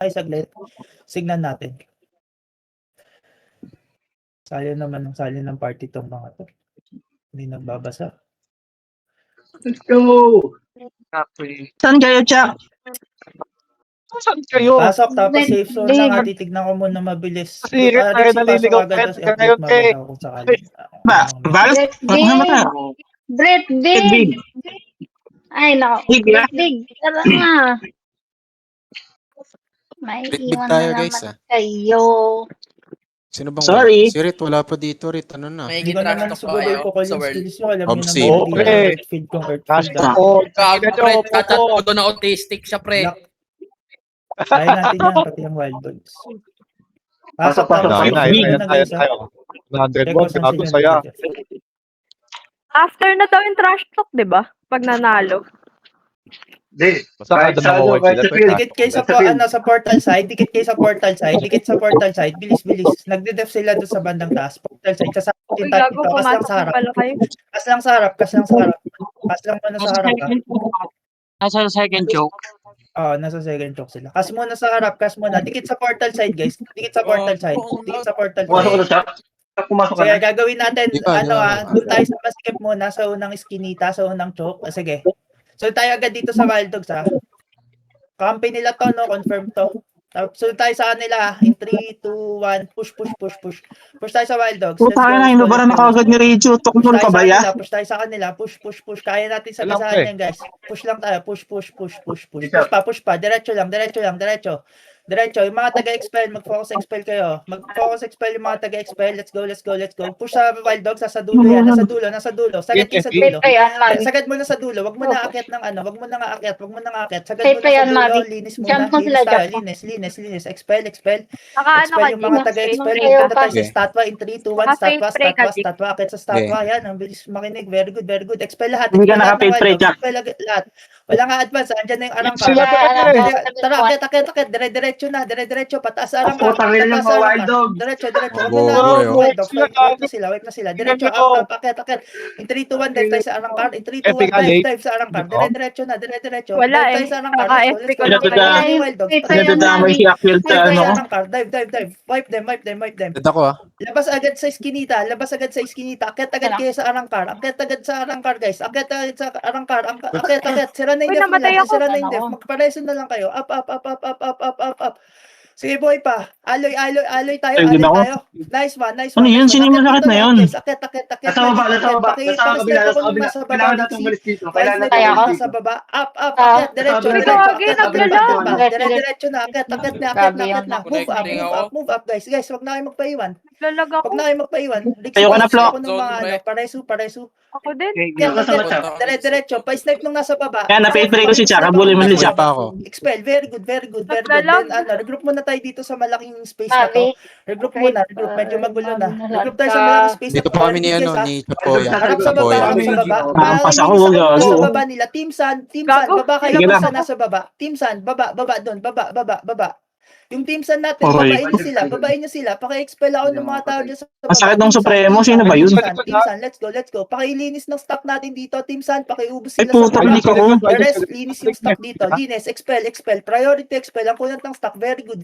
Ay, saglit. Signan natin. Sali naman ng party tong mga to. Hindi nagbabasa. Let's go! Saan kayo, Chuck? Saan kayo? Pasok, tapos safe zone lang ha. Titignan ko muna mabilis. Kasi tayo Rixie, pasok naliligaw agad, tapos tayo update ngayon, mo agad eh. ako kung sakali. Ba, balas? Brett Ano ba Big! tayo? Brett Big. Big! Ay, nako. Big, Brett Big, tara nga. May Big iwan tayo, na guys, naman kayo. Sino bang Sorry. wala? Si Rit, wala pa dito, Rit. Ano na? Hindi ko naman sumabay ko ko yung skills nyo. Alam nyo Obsi. naman, Okay. hindi earth feed kong earth Cash feed. na Ah. po. Gago, Tingnan pre. nyo, Tatat po. ko doon na autistic siya, pre. Kaya natin yan, pati yung wild dogs. Pasok, Pasok, tapos pasok. safe Ayun, zone ayun, na ayun, guys ha. tayo. 100 Check mo, ko saan gago, sila saya. nagtitip. After na daw yung trash talk, di ba? Pag nanalo. Di, Basta kahit doon sa ako ano, white kahit sila, sa field. Dikit kayo sa, Sa field. sa portal side, dikit kayo sa portal side, dikit sa portal side, bilis. Nagde-def sila doon sa bandang taas. Portal side, sasakot Uy, yung tayo gago, dito. Kas lang pumasok sa na harap. pala kayo. Kas lang sa harap. Kas lang muna sa harap ha. Nasa second choke. Oo, nasa second choke sila. Kas muna sa harap, kas muna. Dikit sa portal side guys. Dikit sa portal side. Dikit sa portal Pumasok ka side. na siya. Pumasok ka Sige, na. gagawin natin, Di ba, doon tayo sa maskip muna, sa unang skinita, sa unang choke. Sige. So tayo agad dito sa Wild Dogs ha. Kampi nila to, no? Confirm to. So tayo sa kanila, in 3, 2, 1, push. Push tayo sa Wild Dogs. Puta ka na, hinubara na kagad ni Rejo. Tukmol ka ba ya? Push tayo sa kanila, push. Kaya natin sa Alam ko gasahan eh. yan, guys. Push lang tayo, push. Push pa. Diretso lang. Diretso. Yung mga taga-expel, mag-focus expel kayo. Mag-focus expel yung mga taga-expel. Let's go. Push sa Wild Dogs, nasa dulo yan. Nasa dulo. Sagad kayo sa dulo. Safe pa yan, man. Sagad mo na sa dulo. Wag mo na aakyat ng ano. Wag mo na aakyat. Sagad Safe mo pa na sa yan, dulo. Mavi. Linis Jump muna. mo sila, Linis tayo. jump mo. Linis. Expel. Saka ano ka, Expel yung mga Gina? taga-expel. Spray ka. Punta tayo sa Okay. statwa in 3, 2, 1. Naka-fake spray ka, Jig. Statwa. Akit sa statwa. Yan. Ang bilis makinig. Very good. Expel lahat. Hindi ka Expel lahat ng naka-fake spray, Wild Dogs. Jack. Expel lahat. Wala nga advance. Andyan na yung arangka. Sila pa rin eh. Tara, akit. Dire-diretso. Pataas arangka. Putang ina ng mga Wild Dogs. Diretso. Wag Go, mo na. go, eh, oh. Wild Dogs. Wait na sila. Diretso. Up. Akit. In 3, 2, 1. Dive tayo sa arangka. In 3, 2, 1. Dive sa arangka. Dire-diretso na. Wala Dive eh. tayo sa arangka. Naka-FP ko lang Let's go. kayo. Patay yung Wild Dogs. Safe pa Patay yan, yung Nadadamay si Akwil sa Dive tayo ano sa ko. arangka. Dive. Wipe them. Dead ako ah. Labas agad sa iskinita. Akit agad kayo sa arangkar. Guys. Akit agad sa arangkar. Akit. Sira na yung Uy, def namatay nila. ako. Sira na yung def. Magpareso na lang kayo. Up. Sige, boy pa. Aloy tayo. Ayun din ako. Nice one. Ano yun? Sino yung masakit na yun? Akit. Nasa baba. Nasa kabila. Kailangan natin umalis dito. Kailangan natin Kaya umalis Sa dito. baba. Up. Akit. Diretso. Uy, gagi, naglalag. Diretso na. Akit na. Move up, guys. Wag na kayo magpaiwan. Lalag ako. Kayo ka na, Flo. Ako ng mga ano, pareso. Ako din. Diretso. Pa-snipe nung nasa baba. Kaya na-pay-pray ko si Chaka. Bully mo si Wala Chaka. pa ako. Expel. Very good. Naglalag. Then, regroup muna tayo dito sa malaking space na to. Mavi. Regroup. Medyo magulo na. Regroup tayo sa malaking space Dito na to. pa kami ni Guys, ano, ha? ni Chapoya. Harap sa baba. Hampas ako, Sa gago. baba nila. Team San, Gago. baba kayo. Sige na. Team San nasa baba. Team San, baba doon. Baba. Yung Team San natin, Aray. babain niyo sila. Paki-expel ako ng mga tao dyan sa baba. Ang sakit ng Team San, Supremo. Team Sino ba yun? Team San, let's go. Pakilinis ng stock natin dito. Team San, pakiubos Ay sila puta, sa hindi baba. ko. The rest, linis yung stock dito. Linis, expel. Priority expel. Ang kunat ng stock. Very good.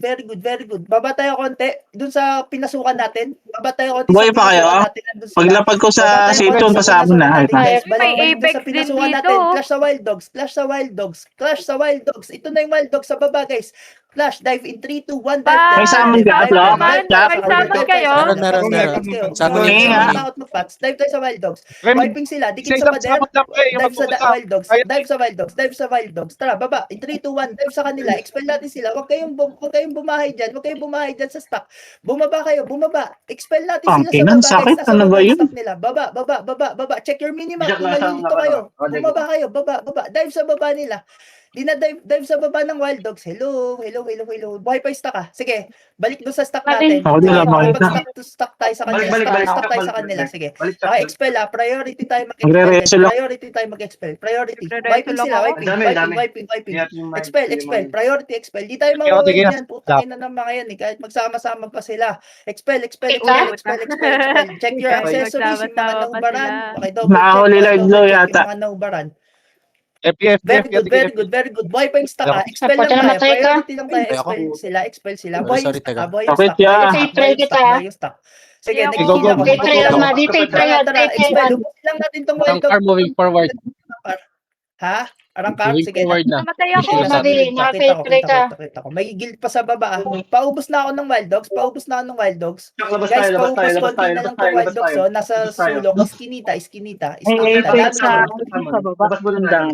Baba tayo konti. Dun sa pinasukan natin. Baba tayo konti Buhay sa pa kayo, pinasukan ah? natin. Nandun sila. Paglapag ko sa Baba tayo safe konti zone, sa pasabon na. pinasukan natin, guys. May Balik Apex dun sa din pinasukan dito, natin. oh. Clash sa Wild Dogs. Ito na yung Wild Dogs sa baba, guys. Clash, dive in 3, 2, 1, dive. May summon ka, Flo? Jack? May summon kayo? Meron. Summon yun, summon. Dive tayo sa Wild Dogs. Raymond, Wiping sila. Dikit Isa sa isang pader. sabot lang, pre. Yung Dive sa magpupunta. Wild Dogs. Dive sa Wild Dogs. Tara, baba. In 3, 2, 1. Dive sa kanila. Expel natin sila. Huwag kayong bumahay dyan. Sa stock. Bumaba kayo. Expel natin sila sa Tangkinan, baba. sakit. Nasa Ano baba ba yung yun? stock nila. Baba. Check your minimap. Jack, Kung nasa nalilito ano, kayo. ano, Bumaba kayo. Baba. Dive sa baba nila. Dive sa baba ng Wild Dogs. Hello. Buhay pa yung stock ah. Sige, balik doon sa stock natin. Ako din, makita. Stock tayo sa kanila. Balik. Stock tayo sa kanila. Sige. Balik Expel ah. Priority tayo Magre-reso lang. mag-expel. Priority. Magre-reso Wiping lang sila. ako. Wiping. Expel. Priority expel. Di tayo Sige, sige. mawawin yan. Putangin na ng mga yan eh. Kahit magsama-sama pa sila. Expel. Check your accessories. Yung mga naubaran. Nakahuli live low yata. Yung mga naubaran. FPF, Very good, very good, very good. Buhay pa yung stock ha. Expel lang Pati tayo. namatay ka. Priority lang tayo. Ay, Expel sila. Sorry, Buhay yung sorry, stock teka. ha. Buhay yung Bakit stock. Buhay yung yan? stock. Buhay yung stock. Buhay yung stock. Sige, Go, nag-heal go, ako. go. Take try on Madi, take try on, Tara, take try expel. on. Ubusin lang natin tong Arangkar welcome. moving forward. Ha? Arangkar? Moving Sige. forward na. Namatay ako. Sige, Madi, nakapay ka. Kita ko. May guild pa sa baba. Paubos na ako ng wild dogs. Paubos na ako ng wild dogs. Labas Guys, tayo, labas paubos tayo, labas konti tayo, na labas lang tayo, tong wild labas dogs. tayo. Oh. Nasa Labas tayo. sulok. Iskinita. Labas Dami. muna tayo.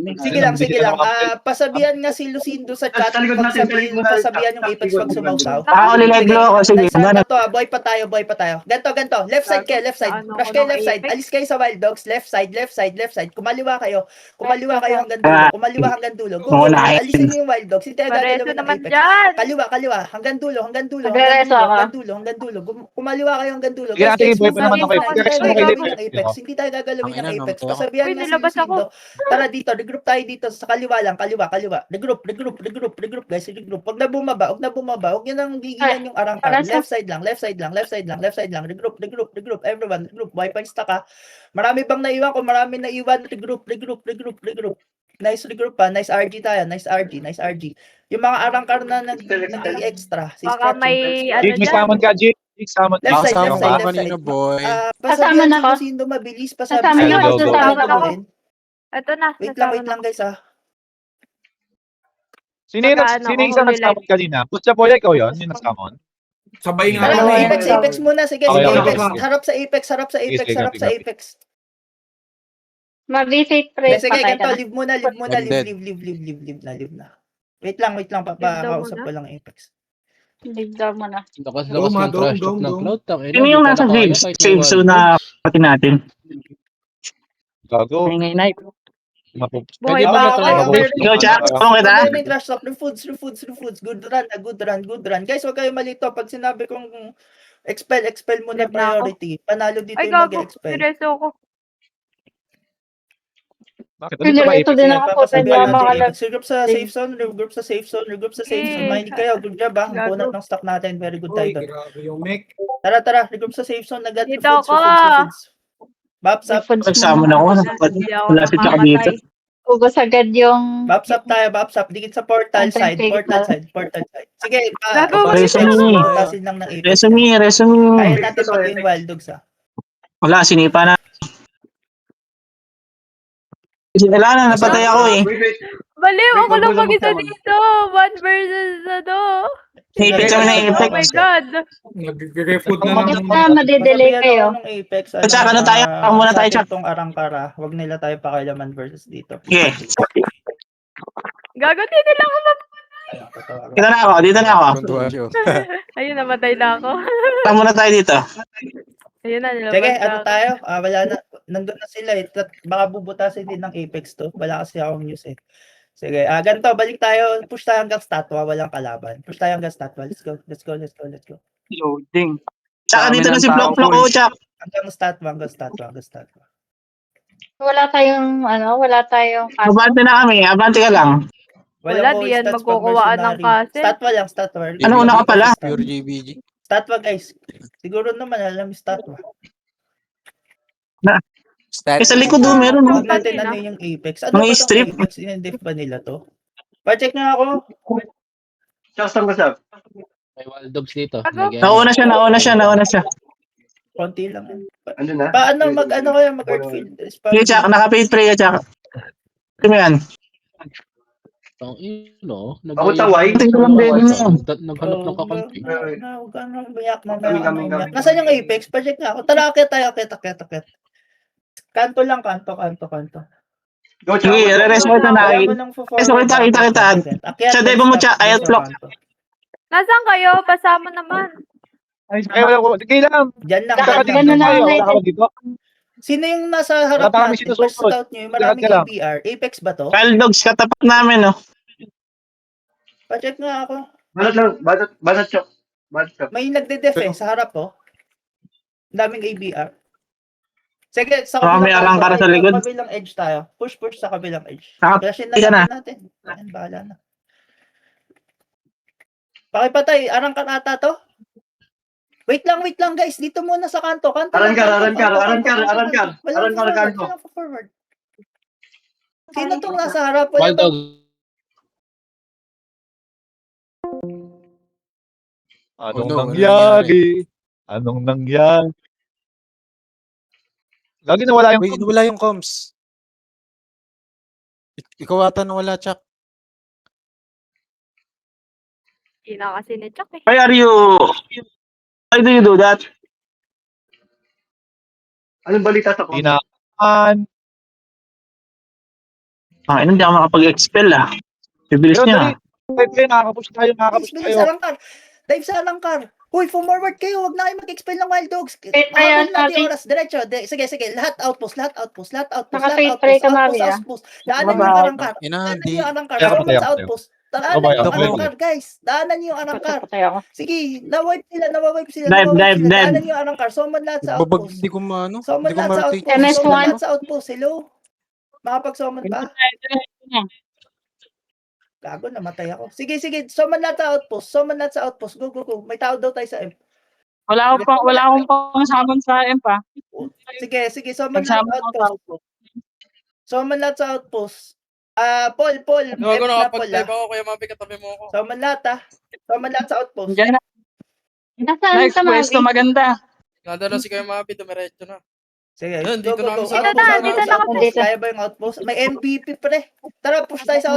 Sige lang. Pasabihan nga si Lucindo sa chat. Sa likod natin, Pagsabihin, sa likod pasabihan yung natin. Apex pag sumausaw. Ako live blue ako. Sige, Next gana. na to, boy pa tayo. Ganto. Left side kayo, left side. Ano Rush ko kayo ng left side. Apex? Alis kayo sa wild dogs. Left side. Kumaliwa kayo hanggang dulo. Kumaliwa hanggang dulo. Go. Alisin niyo yung wild dogs. Hindi tayo Pareso gagalaw ng naman Apex. dyan. Kaliwa. Hanggang dulo. Nagrereso ako. Hanggang dulo. Kumaliwa kayo hanggang dulo. Sige, sige, boy pa naman ako. Hindi tayo Uy, gagalawin gago. ng Apex. Hindi tayo gagalawin ng Ang ina, Apex. namatay ako. Pasabihan Uy, nga si nilabas ako. Lucindo. Tara dito, regroup tayo dito sa kaliwa lang, kaliwa. Regroup guys, regroup. Huwag na bumaba. Huwag niyo nang gigilan yung arangkar. Left side lang. Regroup. Everyone, regroup. Wi-Fi stock ha. Marami bang naiwan? Kung marami naiwan, regroup. Nice regroup pa. Nice RG tayo. Nice RG. Yung mga arangkar na nag-extra. Si Baka Scratch, may yung ano Jig, may dyan. summon ka, Jig. Jig, summon. Left side, Kasama left ko side, ako left kanina, side. boy. Pasabihan Kasama na si ako. Lucindo mabilis. Kasama Pasabihan na si ako, Lucindo kasama na ako. gagawin. Ito na. Wait nasama lang guys ha. Sino yung Pagkaan ako, isa huli nag-summon kanina? Kutsa Boy, ikaw yun? Yung nag-summon? Sabay nga Tara, Dalawa kami. yan. Apex muna. Sige, Okay, okay, Apex. okay. Harap sa Apex. Sige, sige, Apex. Mag-visit pray, Sige, patay ganito. ka na. Live muna. Undead. Live na. Wait lang. Papakausap ko lang Apex. Ligdaw mo na. Lakas ng trash talk ng cloud. Sino yung nasa save zone na pati natin? Gago. Ingay na. Buhay Pwede pa ba ako. talaga, boy? Ikaw, Jack? Ano kita? Pag may trash talk, refoods. Good run. Guys, huwag kayo malito. Pag sinabi kong expel muna Live na ako. priority. Panalo dito Ay, yung gago. mag-expel. Seryoso ako. Bakit? Pinirito din ako po, pwede Papasabihan ako natin makalag. Apex. Regroup sa safe zone. Mahinig kayo. Good job ha. Gago. Punot ng stock natin. Very good Uy, tayo doon. grabe yung mech. Tara. Regroup sa safe zone. Agad. Dito Refoods. ako. Baps up. Nagsama na ako. Hindi ako Wala si Jack dito. namamatay. Ugos agad yung... Baps up. Dikit sa portal side. Sige. Gago, Resume. Butasin lang ng Apex. Resume. Kaya natin pag yung wild dogs ha. Wala, sinipa na. Wala na, napatay ako eh. Wait. Baliw, ako lang Wait, mag-isa wag mo dito. One versus ano. Apex kami na Oh Apex. my God. Nag-refood na Bakit ng... na madidelay Pasabihan kayo? ako ng Apex. Tsaka ano tayo? Ako muna tayo, Chak. Itong arangkara. Huwag nila tayo pakialaman versus dito. Sige, Gago, hindi nila ako dito na ako. Kontuasyo. Ayun, namatay na ako. Tama muna tayo dito. Ayun na, nilabas Sige, na ano ako. tayo? Wala na. Nandun na sila eh. Baka bubutasin din ng Apex to. Wala kasi akong news eh. Sige, ganito. Balik tayo. Push tayo hanggang statwa. Walang kalaban. Push tayo hanggang statwa. Let's go. Loading. Tsaka dito na si Block ko, Chak. Hanggang statwa. Wala tayong kaso. Abante na kami. Abante ka lang. Wala, Walang di yan stats pag magkukuwaan ng mercenary. castle. Statwa. Ano, una ka pala? Pure GBG. Statwa guys. Siguro naman alam yung statwa. Eh, sa likod doon, meron. Huwag No? natin Kanina. ano yung Apex. Mga Ano ba itong strip? Apex? Inendef ba nila to? Pa-check nga ako. Custom ka, Sab. May wild dogs dito. Gago. Nauna siya. Konti lang. Yan. Andun na. Paano mag-Earthfield? Sige, Chak. Naka-page 3 ka, Chak. Ito mo yan. Ako taway. Tingnan lang din mo. Naghanap ng kakampi. Huwag ka nang umiyak. Kami. Nasaan yung Apex? Pa-check nga ako. Tara, akit. Kanto lang. Go, Sige, re-rest mo ito na. Kita. Sa debo mo, Chak. Ayat block. Nasaan kayo? Pasama naman. Ay, wala ko. Kailangan. Diyan lang. Saka Ganun dito na tayo. lang. Wala ka ba dito? Sino yung nasa harap Wala pa kami natin? sinusunod. First scout nyo, yung maraming Lahat ka lang. ABR. Apex ba to? Wild Dogs, katapat namin, no? Pa-check nga ako. Banat chok. May nagde-def sa harap oh. Ang daming ABR. Sige, sa Baka may arangkara sa likod. kabilang edge tayo. Push sa kabilang edge. Saka, Flashin na ka lang na. natin. Ayan, bahala na. Pakipatay, arangkar ata to? Wait lang guys. Dito muna sa kanto. Arangkar. Wala Forward. Sino tong nasa harap? Wala Wild bang dog. Oh Anong no, ano nangyari? Anong nangyari? Lagi nawala yung Uy, wala yung comms. Ikaw ata nawala, Chuck. Ina kasi ni Chuck eh. Why do you do that? Anong balita sa ko? tinaan. Hindi ako makapag-expel Bibilis Pero niya. dali, nakakapush tayo, nakakapush bilis tayo. Arangkar. Dive sa Arangkar. Uy, forward kayo. Wag na kayo mag-expel ng Wild Dogs. Wait, Mahabol ayun, natin yung natin. oras. Diretso. Sige. Lahat outpost. Naka-trade pray ka, Maria. Daanan niyo yung Arangkar. Ina, Daanan di. niyo yung Arangkar. Kaya Summon patay sa ako. outpost. Babay Daanan niyo yung ako. Arangkar, guys. Daanan niyo yung Arangkar. Patay ako. Sige, na-wipe sila. Dive. Daanan niyo yung Arangkar. Summon lahat sa Babag, outpost. di ko maano. Summon Di ko lahat sa ma-rotate. outpost. MS1. Summon lahat sa outpost. Hello? Makapag-summon pa? Gago, namatay ako. Sige. Summon lahat sa outpost. Go. May tao daw tayo sa M. Wala akong pang summon sa M pa. Sige. Summon lahat sa outpost. Summon lahat sa outpost. Paul. Gago F na na kapag Paul, live ako, Kuya Mapi, katabi mo ako. Summon lahat sa outpost. Diyan na. Nasaan Next ka, pwesto Mavi? maganda. Nandun na si Kuya Mapi, dumiretso na. Sige, Yun, go. dito na kami sa Outpost, outpost. Kaya ba yung outpost? May MVP pre. Tara, push tayo sa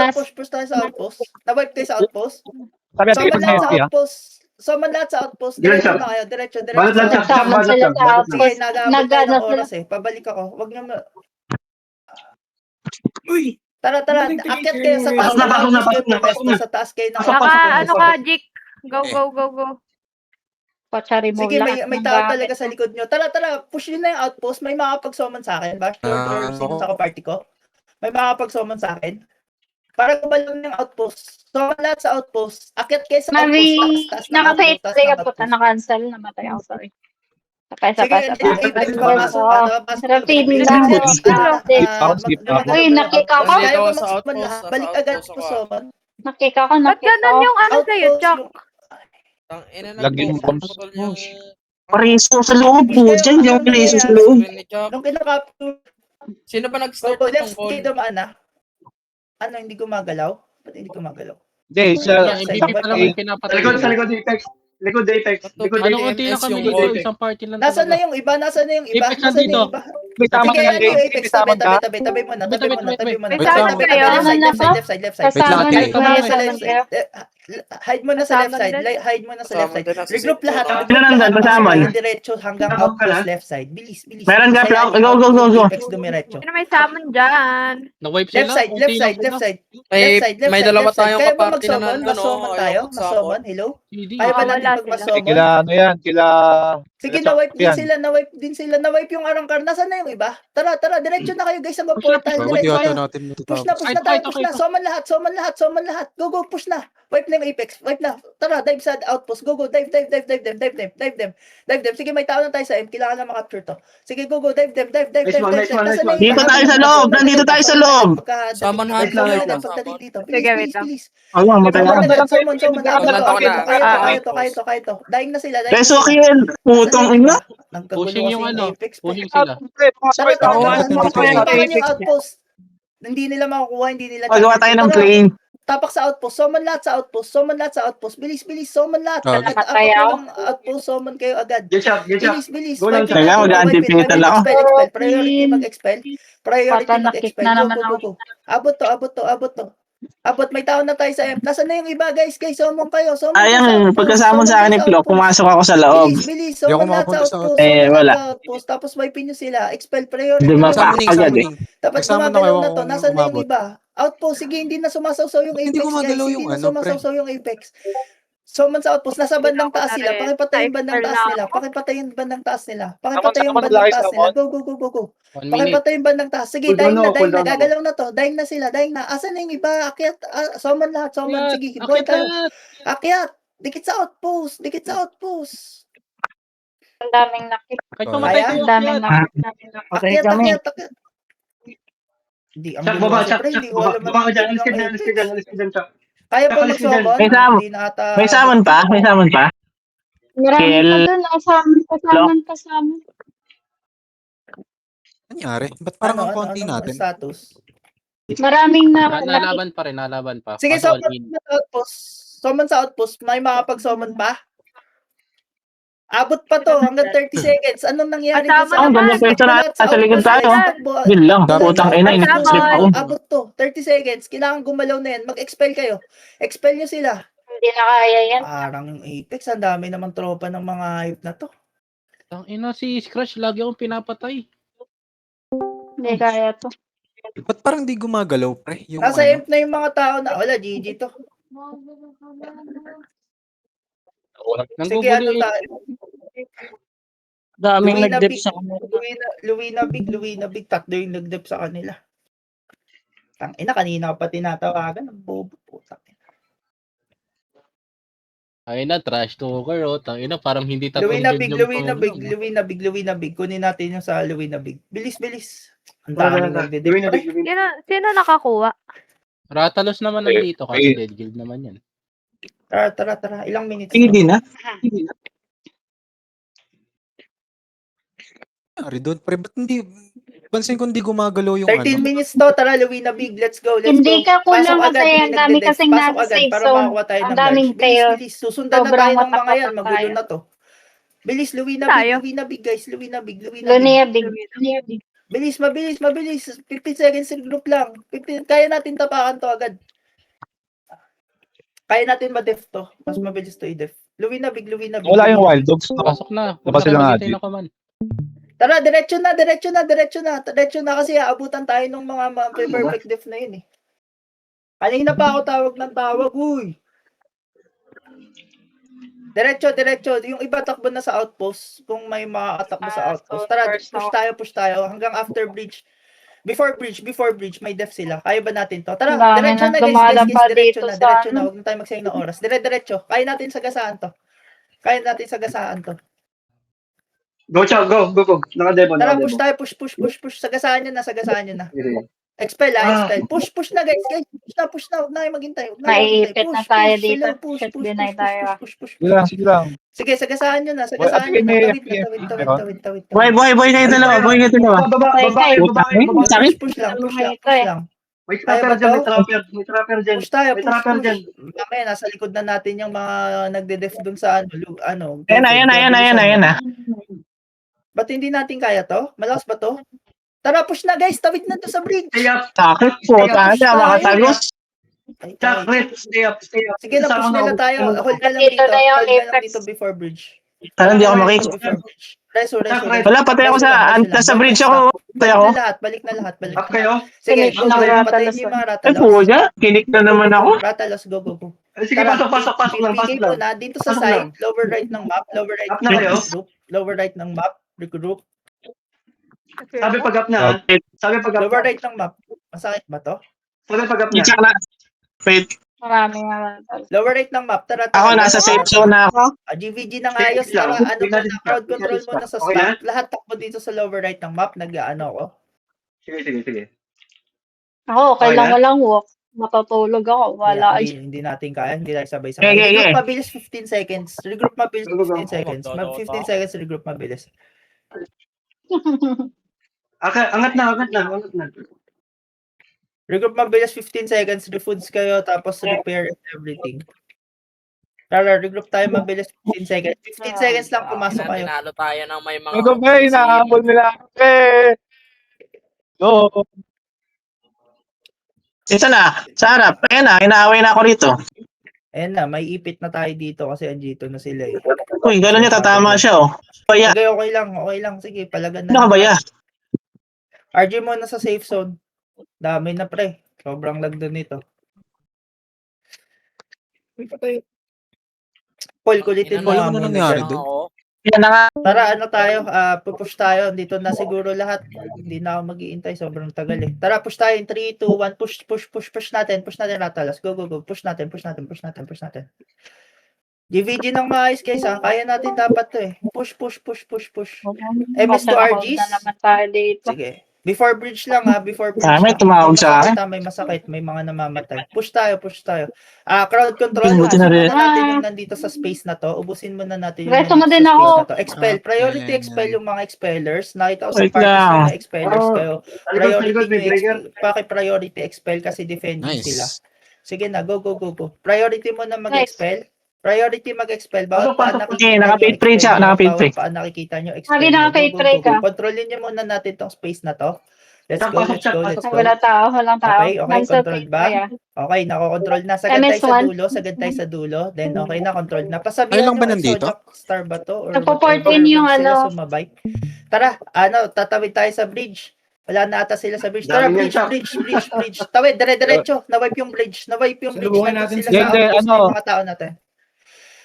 outpost. Na-wipe kayo sa outpost. Sabi natin, Summon lahat sa ipag-MVP outpost. Summon lahat sa outpost. Diretso. Diretso na kayo. Diretso Balat lang, sa Chuck. outpost. Summon sila sa Sige, outpost. nag-aabot tayo ng Nag-ano oras Pabalik ako. Wag nyo Tara. Akyat kayo sa taas ng outpost kayo pumesto. Sa taas kayo ng outpost Ano pumesto. ka, Jik? Go. Pacha remove Sige, lahat may ng tao gamit. talaga sa likod nyo. Tara, push nyo na yung outpost. May makapag-summon sa akin. Bashford or sino sa kaparty ko. May makapag-summon sa akin. Para gumalang yung outpost. Summon lahat sa outpost. Akyat kayo sa Mavi, outpost. Taas ng naka-trade outpost. pray ka puta. Na-cancel. Namatay ako, sorry. Sige, Apex, papasok. Rapid Let's lang. go. Uy, nakik ako. Nandito Kaya ako ba sa mag-summon outpost, lahat? nasa Balik agad outpost po ako. summon. Nakik ako. Ba't ganun yung ano sa'yo, Chuck? Tang ina na Lagi mo bombs. putol yung Pariso sa loob po. Diyan yung pariso sa loob. screen ni Chuck. Nung kinakapture, Sino ba nag-start let's ng call? say dumaan na. Ano, hindi gumagalaw? Ba't hindi gumagalaw? Hindi, Yung Sa MVP pa lang yung Sa pinapatay. likod, Apex. Likod, Apex. Likod, Anong Apex. unti lang kami yung dito, call. isang party lang Nasaan na talaga. yung iba? Nasaan na yung iba? Apex Nasaan na nandito. yung iba? may tama Sige, ka ng game. Apex, May tama ka. tabi muna. May Wait summon lang. kayo? Left side. Kasama Wait lang, na ate. ko. Kasama kayo. Hide mo na sa left side. Kasama din. Hide mo na sa left Kasama side. din nasa Regroup sector. lahat. Sino nandun? Kasama. Diretso hanggang Kasama ka outpost na? left side. Bilis. Meron ka, Sayang Flop? yung Go. outpost, Apex dumiretso. Ano may summon dyan? Na-wipe Left sila. side. May dalawa tayong Kaya ba kaparty na mag-summon? nandun, Mas-summon oh. tayo? Ayaw Mas-summon? mag-summon. Hello? CD. Kaya ba Wala natin pag sila. mas-summon? Kila ano yan, kila... Sige, kila na-wipe yan. din sila. Na-wipe yung Arangkar. Nasaan na yung iba? Tara. Diretso na kayo guys. Hanggang portal. Bago di Diretso ata na. natin Push matatapos. na tayo. Push na. Summon lahat. Go. Push na. Wipe na yung Apex. Wipe na. Tara, dive sa outpost. Go. Dive them. Sige, may tao na tayo sa M. Kailangan na makapture to. Sige, go. Dive them. Nice one. Nasaan na yung Dito iba? tayo sa loob. Nandito tayo sa loob. Summon Nice lang, nice lang. Pagdating dito. Sige, wait lang. Bilis. Ayun, matay Summon na. agad. Summon. Kaya to. Daing na sila. Peso kill. Putong ina. Pushing yung ano. Apex. Pushing sila. Tara. Nandito Tapakan yung outpost. Hindi nila makukuha, hindi nila Magawa tayo ng Tara, plane. Tapak sa outpost. Summon lahat sa outpost. Bilis. Summon lahat. Okay. Nakatay ako. Ng outpost. Summon kayo agad. Get shot. Bilis. Go lang, Wipe Chuck. it, Kailangan wipe it, mag-anticipate wipe it. ako. Expel. Priority mag-expel. Patanakik na naman Go. Abot to. May tao na tayo sa M. Nasaan na yung iba, guys? Summon kayo. Ayun, pagkasama sa akin ni Flo, pumasok ako sa loob. Bilis. Hindi ako Summon lahat sa makapunta sa outpost. wala. Tapos wipe nyo sila. Expel priority. Dumapak Summoning, agad summoning. Dapat Nagsama na gumagalaw kayo na to. kung Nasaan na yung umabot. iba? Outpost. Sige, hindi na sumasawsaw yung Hindi Apex, guys. gumagalaw Hindi yung na ano, pre. sumasawsaw yung Apex. Summon sa outpost. Nasa bandang taas sila. Pakipatay yung bandang taas nila. Pakipatay yung bandang taas nila. Go. 1 minute. Pakipatay yung bandang taas. Sige, Cool down dying na. ako, cool down ako. Gagalaw na to. Dying na sila. Asan na yung iba? Akyat. Summon lahat. Sige, boy tayo. Akyat. Dikit sa outpost. Ang daming nakik. Kahit Kaya? pamatay Ang kayo. daming nakik. Okay kami. Akyat. Hindi, ang Chuck, gulo baba, kasi, Chuck. pre, hindi ko alam Baba ka dyan. ang Alis ka dyan, Apex. Chuck. Kaya pa Alis ka dyan. mag-summon? May summon. Hindi na ata. May summon pa? Marami Kill. pa dun. Kasama. Nangyari? Ba't parang ang konti Ano natin? status? Maraming na Nalaban pa rin, nalaban pa. Sige, Kaso, summon sa outpost. Summon sa outpost. May makapag-summon pa? Abot pa to hanggang 30 seconds. Anong nangyari dyan Kasama ganyan pa yung sa likod tayo. Yun lang, putang ina, in-sleep ako. Abot to. 30 seconds. Kailangan gumalaw na yan. Mag-expel kayo. Expel nyo sila. hindi na kaya yan. Parang Apex. Ang dami naman tropa ng mga hype na to. Ang ina si Scratch, lagi akong pinapatay. Hindi kaya to. Ba't parang di gumagalaw, pre? Yung Nasa ano? imp na yung mga tao na. Wala, GG to. Sige, ano Nanggugulo tayo? Daming Luwina nag-dip Big. sa kanila. Luwina Big. Tatlo yung nag-dep sa kanila. Tangina, kanina ka pa tinatawagan. Ang bobo po. Ay na, trash talker, oh. Tangina, parang hindi tapos Luwina Big. Kunin natin yung sa Luwina Big. Bilis. Ang dami nagde-dep. Sino nakakuha? Ratalos naman nandito kasi dead guild naman yan. Tara. Ilang minutes? Hindi na. Ari doon, pre. Ba't hindi... Pansin ko hindi gumagalaw yung 13 ano. minutes to. Tara, Luwina Big. Let's go. Hindi ka kulang Pasok agad, kasi may ang dami nagde-def. kasing Pasok nasa agad safe para zone. makakuha tayo Ang ng daming large. tail. Bilis. Susundan na Sobrang tayo ng mga matakot yan. na Magulo tayo. na to. Bilis, Luwina Tayo. Big, guys. Luwina Big. Lunia Big. Bilis. 15 seconds in group lang. 15. Kaya natin tapakan to agad. Kaya natin ma-def to. Mas mabilis to i-def. Luwina Big. Wala yung wild dogs. Pasok na. Labas sila nga, Maghintay na command. Tara, diretso na kasi aabutan tayo ng mga perfect def na yun eh. Kanina pa ako tawag. Uy! Diretso. Yung iba takbo na sa outpost. Kung may makakatakbo sa outpost. Tara, push tayo. Hanggang after bridge. Before bridge, may def sila. Kaya ba natin to? Tara, Dami diretso nang na guys. lumalapa Diretso dito na. sa Huwag na tayo magsayang ng oras. Diretso. Kaya natin sagasaan to. Go, Chow, go. Naka-devon. Tara, push tayo. Push. Sagasaan nyo na. Expel. Push na guys. Push na. Huwag na kayo maghintay. Naiipit na tayo dito. Shit, deny tayo. Sige Lang. Sige, sagasaan nyo na. Tawid. Boy kayo dalawa. Baba. Push lang. May trapper dyan. May trapper dyan. Push tayo. May trapper dyan. Mamaya, nasa likod na natin yung mga nagde-def dun sa ano. Ayan na. Ba't hindi natin kaya to? Malakas ba to? Tara, push na guys. Tawid na to sa bridge. Stay up. Sakit po. Tayo makatagos. Stay up. Sige na, push nila tayo. Hold na lang Dito dito. na yung Hold na lang Apex. dito before bridge. Tara, hindi ako makikita. Before bridge. Reso. Wala, patay ako sa bridge ako. Patay ako. Balik na lahat. Up kayo. Sige, Finish na patayin Ratalos. niyo yung mga Ay, Ratalos. puja. Kinik na naman ako. Ratalos, go. Sige, pasok lang. PK muna, dito sa Pasok side, lang. lower right ng map, lower right Up na kayo? group, lower right ng map, regroup, Sabi pag-up na. lower right ng map. Masakit ba to? Sabi pag-up na. Check na. Wait. Marami. Lower right ng map, tara. Ako, nasa safe zone na ako. GVG ng ayos, Stay lang. tara, Stay lang. crowd control muna sa Okay start. Lahat takbo dito sa lower right ng map, ako. Sige. Ako, Okay kailangan na? ko lang walk. Matutulog ako. Wala. Hindi natin kaya, hindi tayo sabay-sabay. Okay. Regroup mabilis 15 seconds. Regroup mabilis Go. 15 seconds. 15 seconds, regroup mabilis. Angat na. Regroup mabilis 15 seconds, refoods kayo, tapos repair everything. Tara, regroup tayo mabilis 15 seconds. 15 seconds lang pumasok kayo. Tinalo tayo ng may mga... Ano ba? Hinahabol nila. Go. Ito na. Sa harap. Ayan na. Inaaway na ako rito. Ayan na, may ipit na tayo dito kasi andito na sila eh. Uy, gano'n niya. Tatama siya, oh. Baya. Okay, okay lang. Sige, palagan na. Ano ka baya? RG mo na sa safe zone. Dami na pre. Sobrang lag doon nito. Paul, kulitin mo Wala nga mo na muna nangyari dyan. doon. Yan na nga. Tara, tayo, pupush tayo. Dito na siguro lahat. Hindi na ako mag-iintay. Sobrang tagal eh. Tara, push tayo in 3, 2, 1. Push natin. Push natin Ratalas. Go. Push natin. GVG ng maayos guys ha. Kaya natin dapat to eh. Push. MS to RGs. Na naman tayo dito. Sige. Before bridge lang ha, before bridge. May lang. tumawag May sa masakit, akin. May masakit, may mga namamatay. Push tayo. Crowd control. Buti Ubusin na rin. muna natin yung nandito sa space na to. Ubusin muna natin yung Reso mo nandito din sa ako. space na to. Expel. Ah, Priority yan. expel yung mga expellers. Nakita ko sa Wait parties lang. yung mga expellers kayo. Priority may breaker. Paki-priority expel kasi defending sila. Nice. Sige na, go. Priority mo na mag-expel. Priority mag-expel. Bawat paan nakikita Okay, nyo, naka-paid free siya, expel nyo. naka-paid Bawat free. paan nakikita nyo, expel Sabi nyo. naka-paid free ka. Kontrolin nyo muna natin tong space na to. Let's go. Walang tao. Okay, Non-stop controlled paid ba? free, ah. Okay, nakokontrol na. Sagad tayo sa MS1. dulo, Then okay na, control na. Pasabihan Ay lang nyo, ba nandito? Exojack Star ba to? Or Nagpo-14 whatever, yung wag sila ano. sumabay. Tara, tatawid tayo sa bridge. Wala na ata sila sa bridge. Tara, Dami niyan, bridge. Tawid, dire-diretso. Na-wipe yung bridge. Salubungin Nandun natin sila sila. sa Hindi, outpost na ano, yung mga tao natin.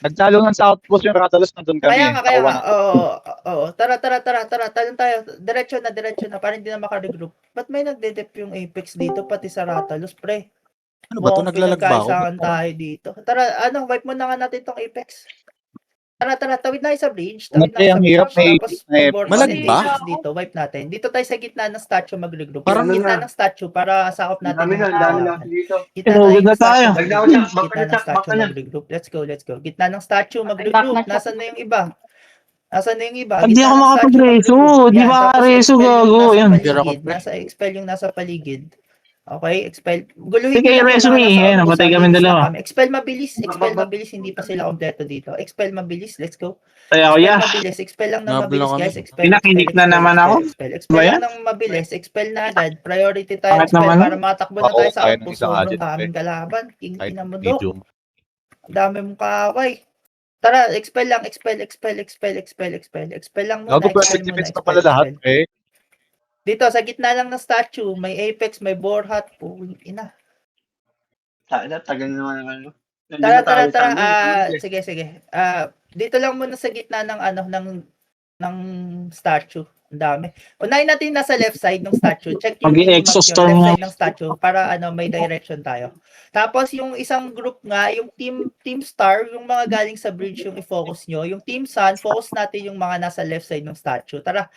Nagtalo ng sa outpost yung Rathalos, nandun kami. Kaya nga. Ako na. Oo. Tara. Talon tayo. Diretso na. Para hindi na makaregroup. Ba't may nagde-dep yung Apex dito, pati sa Rathalos, pre? Ano ba to? Naglalag ba ako? Pinagkaisahan tayo dito. Tara, wipe muna nga natin tong Apex. Tara, tawid na sa bridge. Tawid na Matay, sa ang bridge. hirap na Tapos, Apex. pag-board Malag natin ba? Apex dito, wipe natin. Dito tayo sa gitna ng statue mag-regroup. Parang Parang gitna na. ng statue para sakop natin Dami yung na, dami na kalaban. dito. Gitna Tinugod na tayo. mag-regroup. Back Gitna ng na, statue back na. mag-regroup. Let's go. Gitna ng statue Back mag-regroup. na siya. Nasaan na yung iba? Hindi ako makapag-reso. Di makareso, gago. Yun. Expel yung nasa paligid. Okay, expel. Guluhin Sige, nyo lang yung resume. mga nasa Ayan, outpost, namatay kami mabilis lang dalawa. kami. Expel mabilis. Hindi pa sila kompleto dito. Expel mabilis, let's go. Kaya, Expel kuya. mabilis. Expel lang ng Nablo mabilis, kami. guys. Pinakinik na naman ako. Expel Ba yan? lang ng mabilis. Expel na agad. Priority tayo. Bakit Expel naman? para makatakbo na tayo sa Tayo ng outpost. isang Sobrang agent, daming kalaban. King Kahit ina mo do. medium. Ang dami mong kaaway. Tara, expel lang. Expel lang muna. Gago, perfect defense na pala lahat, eh. Dito, sa gitna lang ng statue, may Apex, may Borhat. Puwing ina. Tagal naman ano. Tara. Sige. Dito lang muna sa gitna ng ng statue. Ang dami. Unahin natin nasa left side ng statue. Check yung Mag-i-exostorm left mo. side ng statue para may direction tayo. Tapos yung isang group nga, yung team Star, yung mga galing sa bridge yung i-focus nyo. Yung team Sun, focus natin yung mga nasa left side ng statue. Tara.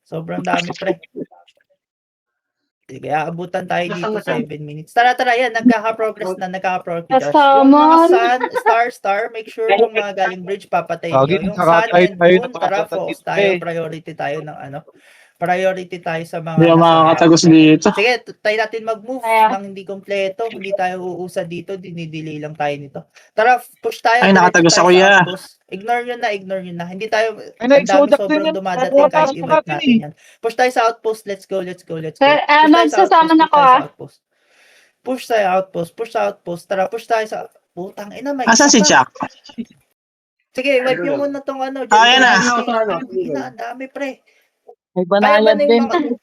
Sobrang dami, pre. Sige, aabutan tayo dito 7 minutes. Tara, yan. Nagkaka-progress. Yung mga Sun, Star, make sure yung mga galing bridge papatay nyo. Gagi, Yung nakakahit Sun and tayo Moon, ng tara, mga focus dito, tayo. eh. Priority tayo sa mga Hindi ako makakatagos dito. Sige, tayo natin mag-move Kaya. nang hindi kompleto. Hindi tayo uusad dito. Dinidelay lang tayo nito. Tara, push tayo. Ay, diretso nakatagos tayo ako, sa ya. outpost. Ignore nyo na. Hindi tayo, Ay, ang dami na-exodact din sobrang yan. dumadating Nakuha kahit tayo i-wipe natin, natin yan. Push tayo sa outpost. Let's go. Sir, Push tayo sa magsasama na outpost, ako, Push tayo sa outpost. Tara, push tayo sa... Putang ina, may Asan isa si pa. Chuck? Sige, wipe nyo muna tong Ayan na. Ang dami, pre. May Kaya ba banayad na din. yung mga...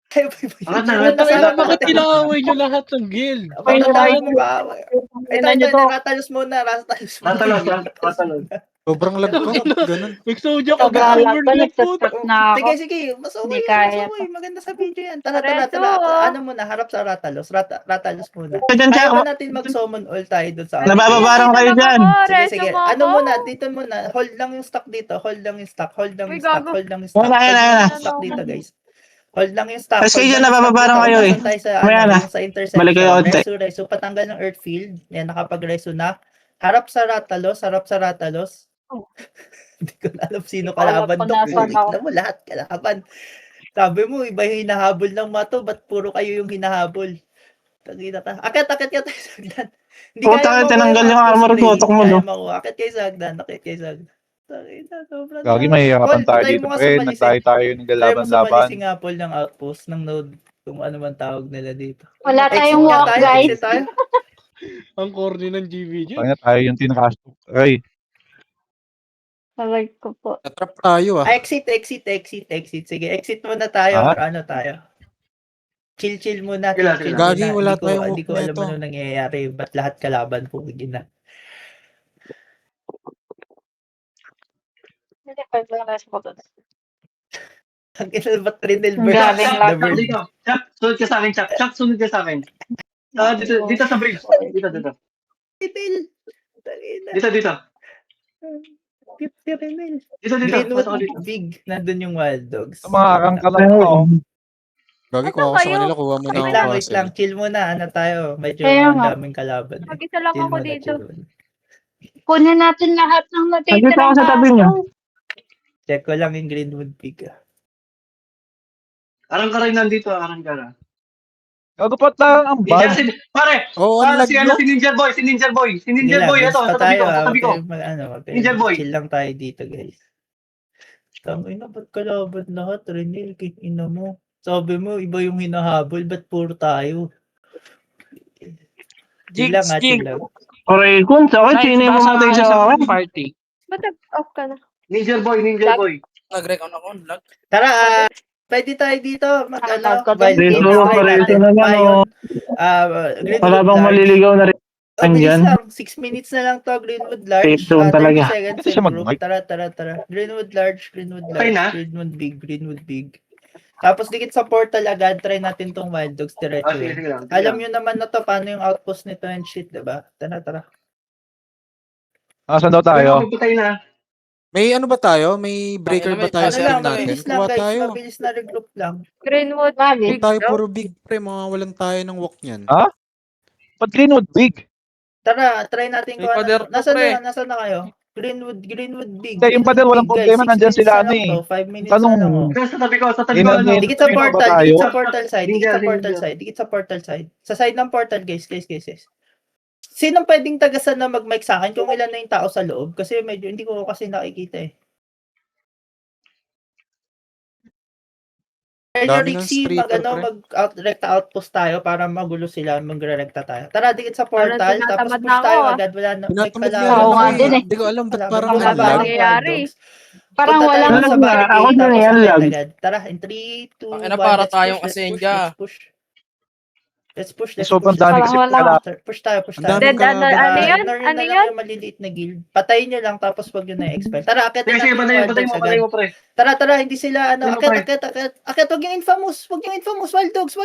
Kaya ba yung Bakit kinaaway nyo lahat ng guild? Pagkatawin mo ba? Tingnan nyo to. Ratalos muna. Ratalon. Sobrang lag ko. Ganun. Exodia ka Sobrang lag ko, overlap po. nagsastrap na ako. Sige. Mas Hindi okay. kaya Maganda sa video yan. Tara. Reso. Ano muna, harap sa Ratalos. Ratalos muna. Diyan, Kaya Chuck. ba natin mag-summon all tayo doon sa Nabababarang kayo dyan. Sige. Ano muna, dito muna. Hold lang yung stock dito. Hold lang yung stock. Ayan na. Stock dito, guys. Hold lang yung stock. Kasi dyan, nabababarang kayo, eh. Mamaya na. Sa intersection. Balik kayo konti. Reso. Patanggal ng earth field. Yan, nakapag-reso na. Harap sa Ratalos. Hindi ko na alam sino kalaban Alam ko doon. nasaan ako. Tignan mo lahat kalaban. Sabi mo, iba yung hinahabol ng mato. Ba't puro kayo yung hinahabol? Tagina ta. Akit ka tayo sa hagdan. Hindi Puta, kaya tinanggal yung armor ko, tok mo, no? Akit kayo sa hagdan. Tagina, sobrang Gagi, dami. mahihirapan Paul, tayo try dito, mo nga pre. sumalisin. Nagtayo ng Tayo mo galaban-laban. sumali nga Paul ng outpost ng node. Kung ano man tawag nila dito. Wala Exit tayong nga walk, tayo, guys. exit tayo. Ang corny ng GVG. Kaya tayo yung tinakastok. Ay, Sabay ko po. Natrap tayo ah. Exit. Sige, exit muna tayo. Ah? Or ano tayo? Chill muna. Chill. Gagi, wala tayong Hindi ko walk alam nito. ano nangyayari. Ba't lahat kalaban po? Gina. Hindi pa yung rest ko doon. Ang inal ba't Trinel Ang grabeng lag. Chuck, sunod ka sa akin, Chuck. Chuck, sunod ka sa akin. Dito sa bridge. Dito. Trinel. Tangina. Dito. Trinel. Dito. Pasok ka Greenwood dito. Big. Nandun yung Wild Dogs. sa mga kangkalang ko. Gagi, Nasaan kuha ko sa kayo? kanila, kuha mo na Wait ako lang, wait castle. lang. Chill muna. Ano tayo? Medyo Kaya ang nga. daming kalaban. Eh. Mag-isa lang Chill ako muna, dito. chill muna. Kunin natin lahat ng Nandito natitirang ako sa tabi niyo. kaso. Check ko lang yung Greenwood Peak. Arang ka rin nandito, arang ka na. Gago pa lang ang Ninja, ban. pare, Oo, ang lag si nyo. Ninja Boy, si Ninja Boy. Si Sige Ninja lang, Boy, guys, ito, pa sa tabi tayo. ko, sa tabi ko. Ninja Boy. Chill lang tayo dito, guys. Tangay na, ba't kalaban lahat? Renil, ina mo. Sabi mo, iba yung hinahabol, ba't puro tayo? Chill lang, Jigs, chill Jigs. lang. Oray, kung sa akin, sino yung mamatay sa akin? party. Ba't nag-off ka na? Ninja Boy, Ninja Boy. Nag-recount ako. Lag. Tara, pwede tayo dito. Tawag ko Wild din. games, Dito, try pareho natin. na lang, Mayon, Greenwood Wala bang Large. maliligaw na rin Bilis dyan? lang. 6 minutes na lang to. Greenwood Large. Safe zone 30 talaga. seconds Pwede siya in group. mag-mic. Tara. Greenwood Large, Greenwood Okay Large, na? Greenwood Big. Tapos dikit sa portal agad, try natin tong Wild Dogs diretso. Sige lang. Alam nyo naman na to, paano yung outpost nito and shit, diba? Tara. Asan daw tayo? Patay na. May ano ba tayo? May breaker ba tayo Ano sa lang, team natin? mabilis lang Kuha guys, tayo. mabilis na regroup lang. Greenwood. Bakit? Kung tayo puro big pre, mawawalan tayo ng walk niyan. Ba't Greenwood Big? Tara, try natin May kung pader ano. to, Nasaan na kayo? Greenwood Big. Hindi, yung pader, walang problema, nandyan sila, 5 minutes Tanong, na lang. Oh. Sa tabi ko, Inanil- Dikit sa Sino ba portal, tayo? dikit sa portal side, dikit sa Ninja. portal side. Sa side ng portal, guys. Sinong pwedeng tagasan na mag-mic sa akin kung ilan na yung tao sa loob? Kasi medyo hindi ko kasi nakikita eh. Kaya Dami ng Rixie, streeter, pre. recta outpost tayo para magulo sila, magre-recta tayo. Tara, dikit sa portal, tapos tinatamad push na ako, tayo ah. agad. Wala na, may Tinatamad kalaban. nga Oo lang nga ako din eh. eh. Hindi ko alam ba't parang Wala ang ba lag. ang nangyayari? Wild Dogs? Parang Punta wala tayo nang sa Ako barricade, na tapos yan, akyat lag. agad. Tara, in 3, 2, 1, Ano, para tayong let's Asenja. push. Let's Sobrang dami kasi Wala. Push tayo. Ang daming Then, ano kalaban. yun? Ignore nyo Ano na lang yun? yung maliliit na guild. Patayin nyo lang, tapos wag nyo na i-expel. Tara, akyatin natin Sige, yung Wild Dogs agad. mo, pre. Tara, hindi sila, Ano, akyat. Wag yung infamous. Wild Dogs.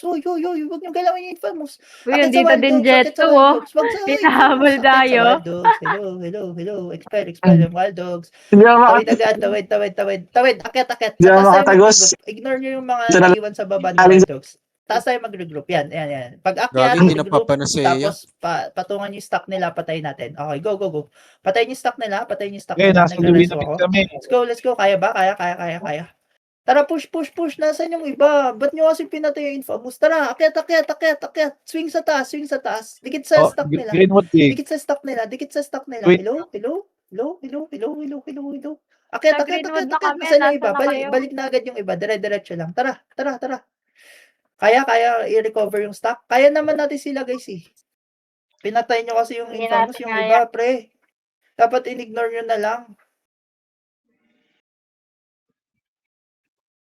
Uy, wag yung galawin yung infamous. Uy, Akyat sa dito Wild din Dogs, akyat sa Jetto, Wild oh. Dogs. Wag sa Hinahabol Infamous, akyat sa tayo. Wild Dogs. Hello. Expel yung Wild Dogs. Hindi ako Tawid agad, tawid. Akyat. Hindi ako Sa taas tayo makatagos. mag-regroup. Ignore nyo yung mga Ito na- naiwan sa baba ng Wild Dogs. Taas tayo mag-regroup. Yan. Pag akyat, Gagi, hindi regroup, napapanaseya. tapos patungan yung stock nila, patayin natin. Okay, go. Patayin yung stock nila. Eh, nasa Luwina Nagre-reso Big ako. kami. Let's go. Kaya ba? Kaya. Tara, push. Nasaan yung iba? Ba't nyo kasi pinatay yung infamous? Tara, akyat. Swing sa taas. Dikit sa stock nila. Greenwood Big. Dikit sa stock nila. Wait. Hello. Akyat. Nag-Greenwood na kami, Nasaan yung iba? nasaan na kayo? Balik na agad yung iba. Diretso lang. Tara. Kaya i-recover yung stock. Kaya naman natin sila, guys eh. Pinatay nyo kasi yung Hindi infamous, natin yung kaya. iba, pre. Dapat in-ignore nyo na lang.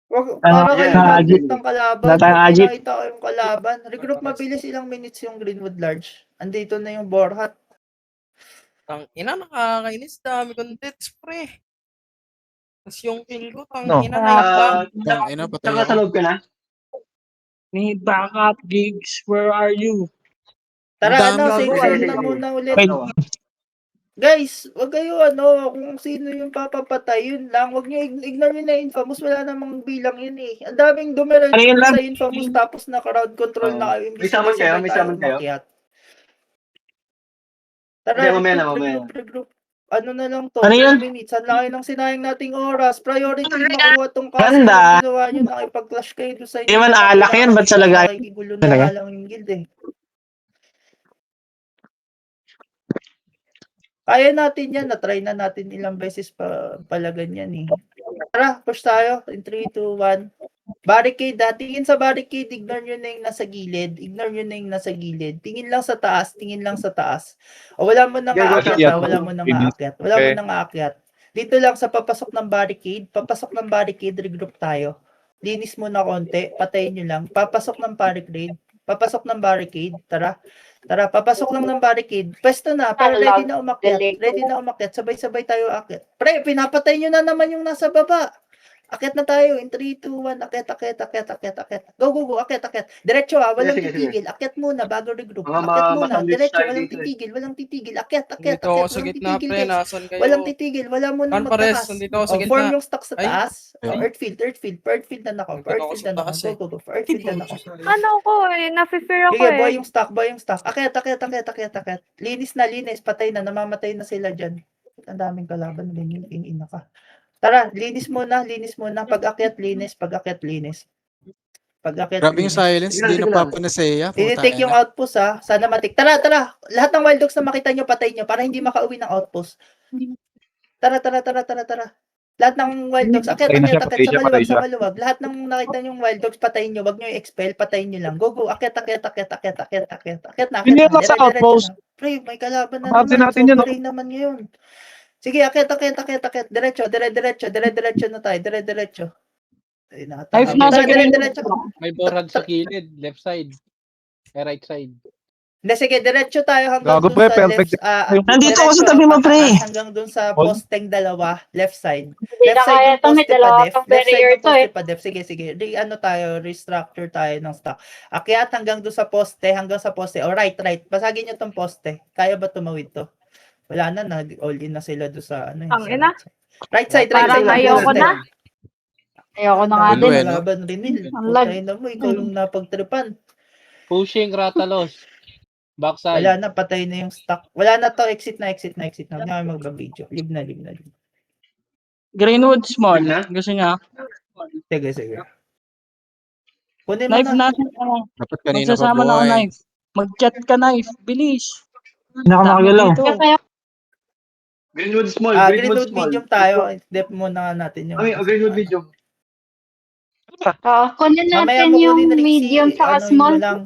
Para kayo mag-group ng kalaban. Wala tayong Pag agit. nakita ko yung kalaban. Regroup mabilis, ilang minutes yung Greenwood Large. Andito na yung Borhat. Nakakainis. Dami kong deaths, pre. Tapos yung kill ko, No. night lang. Tangina, patay Tsaka sa ako. loob ka na? Need backup, Gigs. Where are you? Tara, Ang dami save ko. zone na muna ulit. Wait. Guys, wag kayo kung sino yung papapatay, yun lang. Wag nyo, ignore nyo na infamous, wala namang bilang yun eh. Ang daming dumiretso Ano yun lang? sa infamous tapos na crowd control na kayo. May summon kayo? May summon kayo? Tara, Hindi, mamaya na. regroup. Ano na lang to? Ano yun? 10 minutes. Ang laki ng sinayang nating oras. Priority makuha tong castle. Ganda. Ginawa nyo, nakipag-clash kayo doon sa Hindi man alak yan, ba't sa lagay? Nakikigulo na Talaga? nga lang yung guild eh. Kaya natin yan. Na-try na natin ilang beses pala ganyan eh. Tara, push tayo. In 3, 2, 1. Barricade ha. Tingin sa barricade. Ignore nyo na yung nasa gilid. Tingin lang sa taas. O wala mo nang aakyat ha. Wala mo nang aakyat. Dito lang sa papasok ng barricade. Regroup tayo. Linis muna konti. Patayin nyo lang. Papasok ng barricade. Tara, papasok lang ng barricade. Pwesto na, pero ready na umakyat. Sabay-sabay tayo akyat. Pre, pinapatay nyo na naman yung nasa baba. Akyat na tayo. In 3, 2, 1. Akyat. Go. Akyat. Diretso walang Sige. titigil. Akyat muna bago regroup. Mga Akyat muna. masandwich Diretso, tayo walang dito eh. titigil. Akyat. Nandito ako sa Walang gitna, titigil, pre. guys. Nasaan kayo? Walang titigil. Wala mo nang Saan pares? magtakas. Nandito ako sa Form gitna. yung stock sa Ay. taas. Ay. Earthfield na ako. Nandito ako sa taas eh. Go. Earthfield na ako. Ano ko eh, nafe-fear ako Sige, eh. boy yung stock. Akyat. Linis na, patay na, namamatay na sila dyan. Ang daming kalaban, ina ka. Tara, linis muna. Pag-akyat, linis. Grabe yung silence, Sige hindi lang. napapanaseya. Tinitake yung outpost ha. Sana matik. Tara. Lahat ng wild dogs na makita nyo, patay nyo para hindi makauwi ng outpost. Tara. Lahat ng wild dogs, akyat sa maluwag. Lahat ng nakita nyo yung wild dogs, patayin nyo. Wag nyo i-expel, patayin nyo lang. Go. Akyat na. Hindi lang sa Dire-diretso outpost. na. Pre, may kalaban na Natin naman. natin yun, Sobrang naman ngayon. Sige, akyat. Diretso na tayo. Diretso. Ay, Knife na sa green. diretso. May borag sa kilid, left side. Right side. Hindi, sige, diretso tayo hanggang Gago, dun pre, sa perfect. Nandito ako sa diretso, tabi mo, pre. pataas Hanggang dun sa posteng dalawa, left side. Hindi na Left side kaya yung ito, may poste pa dalawa def. pang Left side barrier yung to poste eh. pa def. Sige. Restructure tayo ng stock. Akyat hanggang dun sa poste, O, right. Basagin nyo tong poste. Kaya ba tumawid to? Wala na, nag-all in na sila doon sa ano. Ang ina. Right side. Parang ng ayoko poste. na. Ayoko na nga din. Well, Laban rin Ang lag. Putay na mo, ikaw yung napagtripan. Pushing Ratalos. Backside. Wala na, patay na yung stock. Wala na to, exit na. Huwag na kayo magbabideo. Leave na. Greenwood small. Na? Gusto niya. Sige. Kunin mo Knife na. natin. dapat kanina pa Magsasama na ako buhay. knife. Mag-chat ka knife. Bilis. Hindi ako makagalaw. Dito. Greenwood small. Greenwood medium tayo. Dep muna natin yung... Greenwood medium. Kunin Mamaya natin mo yung kunin, Rixie, medium saka ano, small mo lang,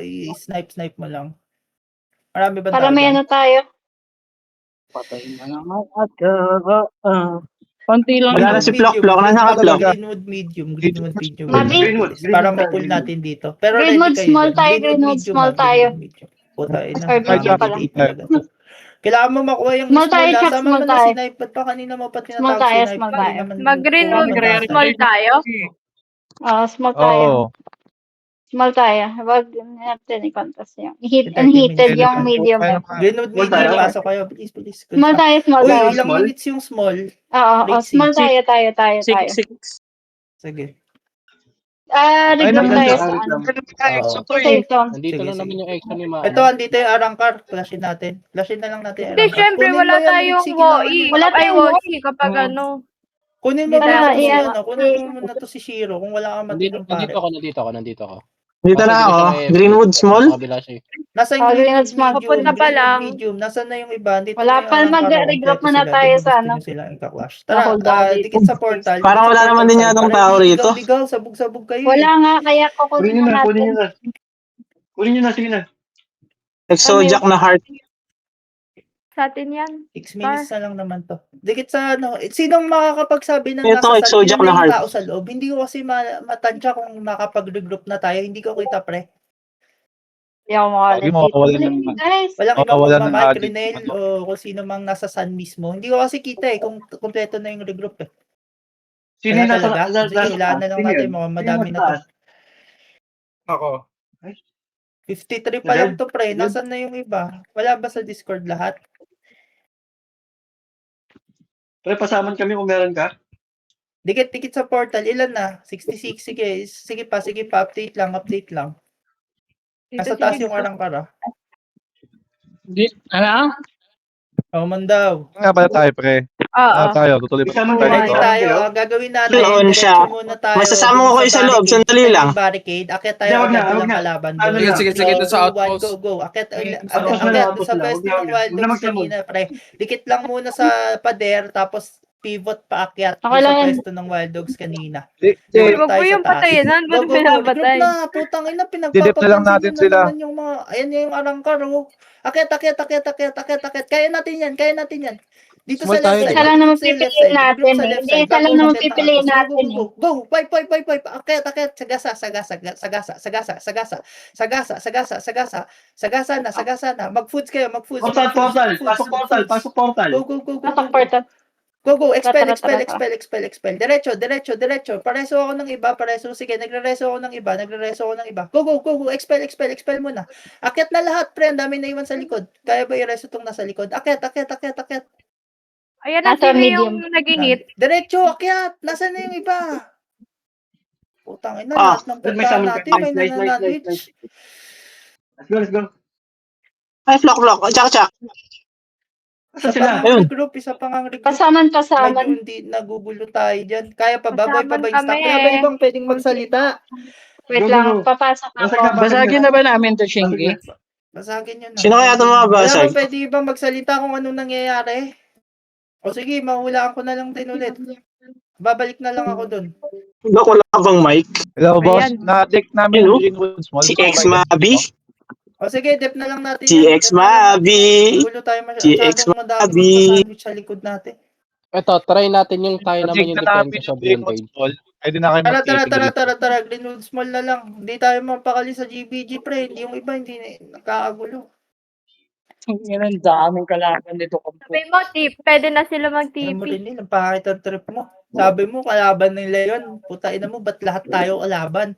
i-snipe mo lang. Marami ba para may ano tayo. Patay na naman. Konti lang. Wala na si Plok. Nasa ka, Plok? Greenwood medium. Mabi. Para ma-pull natin dito. Pero Greenwood ready kayo small dyan. tayo, Greenwood medium small na, tayo. Greenwood medium. Puta, ina. Or medium pala. talaga to. Kailangan mo makuha yung Small tayo, Chuck, Sama small mo na tayo. si Knife. Ba't pa kanina mo pa Small tinatawag tayo, si Knife? small Hindi tayo. naman- Mag-Greenwood Pumunta. small tayo. Small tayo. Oo. Small tayo. Wag natin i-contest yung Heated heated yung medium. Greenwood Small medium. tayo. Pasok kayo. Please. Good Small stuff. tayo, small Uy, tayo. ilang Small? minutes yung small? Oo, Rixie. small tayo. 6. Sige. Regroup Ay, tayo nandyan. sa ano. Oo. Safe zone. Nandito Sige, lang naman sige. yung extra ni Mao. Ito, andito yung arangkar. Flashin natin. Flashin na lang natin yung Hindi, arangkar. syempre, Kunin wala mo yan, tayong Rixie, kailangan WOE. yun. Wala Ay, tayong WOE kapag Oo. ano. Kunin mo Hindi ba tayo si yan. ano? Kunin mo na to si Shiro kung wala kang Nandito matinong pare. nandito ako. Dito na ako. Greenwood small. Sa kabila siya. Nasa yung Greenwood Greenwood small. medium. Papunta pa lang. Medium. Nasaan na yung iba? Dito Wala na yung pa, arangkar. mag-regroup Kompleto muna sila. tayo Dito sa gusto ano. nyo sila i-clash. Tara, Hold down dito. dikit sa portal. Parang Dikit sa wala naman portal din side. yatang Para tao hindi rito. ligaw. Sabog-sabog kayo. Wala nga, kaya kukunin Kunin na natin. nyo na. Kunin nyo na, sige na. Exojak na heart. Sa atin yan. 6 minutes na lang naman to. Dikit sa ano. Sinong makakapagsabi na Ito, nasa Exojak saan na yung heart. tao sa loob? Hindi ko kasi matansya kung makapag-regroup na tayo. Hindi ko kita, pre. Hindi ako makalit Lagi mawawala ng- Guys, Walang ibang Makawalan ng magmamahal, addict. Crinel, o kung sino mang nasa San mismo. Hindi ko kasi kita kung kompleto na yung regroup eh. Sino Wala yung nasa talaga. Sige, ilaan na lang Sino natin. yun? Mukhang Sino madami yung na to. taas? Ako. 53 pa lang to, pre. Nasaan na yung iba? Wala ba sa Discord lahat? Pre, pasaman kami kung meron ka. Dikit sa portal. Ilan na? 66. Sige pa. Update lang. Nasa taas yung arangkara. Ano? Oh, man daw. Nga pala tayo, pre. Oo. Tayo, tutuloy pa Isama tayo mo Ready dito. tayo. Gagawin natin. On siya. Diretso muna tayo. Masasama dun ko kayo sa loob, barricade. sandali Sa lang. barricade. Akit tayo. Hindi, wag na, agad wag lang na. kalaban. Ano Go. lang. Sige, doon sa outpost. Go. Akit Outpost na lang, doon sa outpost na lang. pwesto Wag ng na, wild wag na dogs magsamot. kanina, pre. Dikit lang muna sa pader, tapos pivot paakyat Okay doon sa lang yan. pwesto ng wild dogs kanina. Huwag mo yung patayinan. Ba't pinapatay? Regroup na, putang ina, Dilip na lang natin pinagpapapansin sila. naman yung mga, ayan yung arangkar, oh. Akit. Kaya natin yan. Dito Small sa tayo, left side. isa lang naman Dito sa left pipiliin side. natin Regroup sa eh. left Hindi, side. isa lang Bago naman umakyat ng pipiliin outpost. natin eh. Go. Pipe. Akit. Sagasa na. Mag-foods kayo. Portal. Pasok portal. Go. Pasok portal. Go. Expel. Tara. Diretso. Pareso ako ng iba. Sige, nagre-reso ako ng iba. Go. Expel muna. Akyat na lahat, pre. Ang dami na iwan sa likod. Kaya ba i-reso tong nasa likod? Akyat. Ayan na, Nasa sino medium. yung nag-init? Diretso, akyat. Nasaan na yung iba? Putang ina, Ah, lahat ng May puntahan summon natin. card. May Nice. nananadwitch. Let's go. Ay, flock. Tsak. Isa Saan sila? pang Ayun. regroup. Kasaman. Medyo hindi nagugulo tayo dyan. Kaya pa ba? Boy pa ba yung Kasaman stock? kami. Kaya ba ibang pwedeng magsalita? Wait Go. lang, papasok Basag ako. na. Basagin na ba namin to, Shingy? Basagin nyo na. Sino kaya ito mga Kaya basag? ba pwede ibang magsalita kung anong nangyayari? O sige, mahulaan ko na lang din ulit. Babalik na lang ako dun. Dok, wala ka bang mic? Hello, boss. Ayan. Na-deck namin Hello? yung Greenwood Small. Si Gusto mo X ba Mabi? O sige, dep na lang natin. Si yan. X Dep na lang natin. Mabi. Magulo tayo Si X masyadong madami Mabi. magsa-sandwich sa likod natin. Ito, try natin yung tayo naman Na-deck yung na defense namin sa yung Greenwood Brentine. Small. Pwede na kayo mag-TP. Tara. Greenwood Small na lang. Hindi tayo mapakali sa GBG, pre. Hindi yung iba, hindi nagkakagulo. Yan ang daming kalaban dito. Sabi mo, pwede na sila Alam mo mag-TP. rin yun, ang pangit ang trip mo. Sabi mo, kalaban nila yun. Putain mo, ba't lahat tayo kalaban?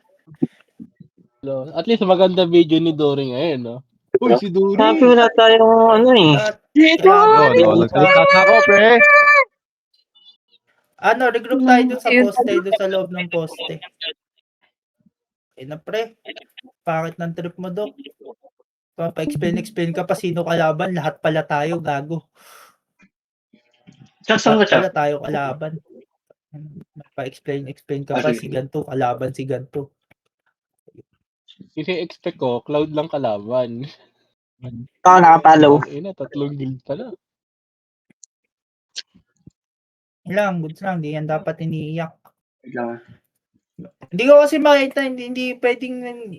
At least maganda video ni Dory ngayon, no? Uy, si Dory! Happy wala tayong ano eh. Lahat Dito! kalaban. Nagsalita na ako, pre. Regroup tayo dun sa poste, dun sa loob ng poste. Pre. Pangit ng trip mo, Dok. Pa-explain ka pa sino kalaban, lahat pala tayo, gago. Saan ka, Lahat Chak? pala tayo kalaban. Pa-explain ka pa, Sige. si ganto, kalaban si ganto. Kasi expect ko, Cloud lang kalaban. Ako nakapalaw. Ina, 3 guild pala. Goods lang, di yan dapat iniiyak. Wait lang. Hindi ko kasi makita, hindi pwedeng,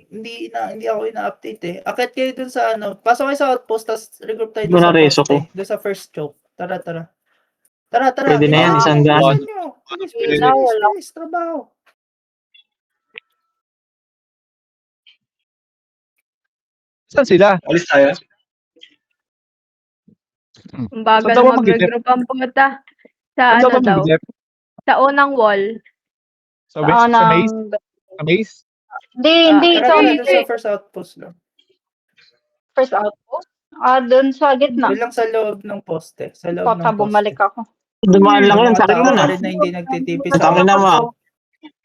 hindi ako ina-update eh. Akit kayo dun sa pasok kayo sa outpost, tapos regroup tayo dun sa Reso ko. poste, dun sa first choke. Tara. Pwede na yan, bilisan isang nyo, daan. bilisan nyo. Bilis, trabaho. Saan sila? Alis tayo. Ang bagal Saan daw mag-dep? mag-regroup ang puta. Sa Saan ano daw daw? mag-dep? Sa unang wall. Sa West? Sa Maze? Sa Maze? Hindi, Tara, ito. dun sa first outpost lang. First outpost. Doon sa gitna. Doon lang sa loob ng poste. Sa loob Baka ng poste. bumalik ako. Dumaan lang yun, Mga sakit tao nun pa ah. rin na hindi nagtitipi Ang sa tangin na ma.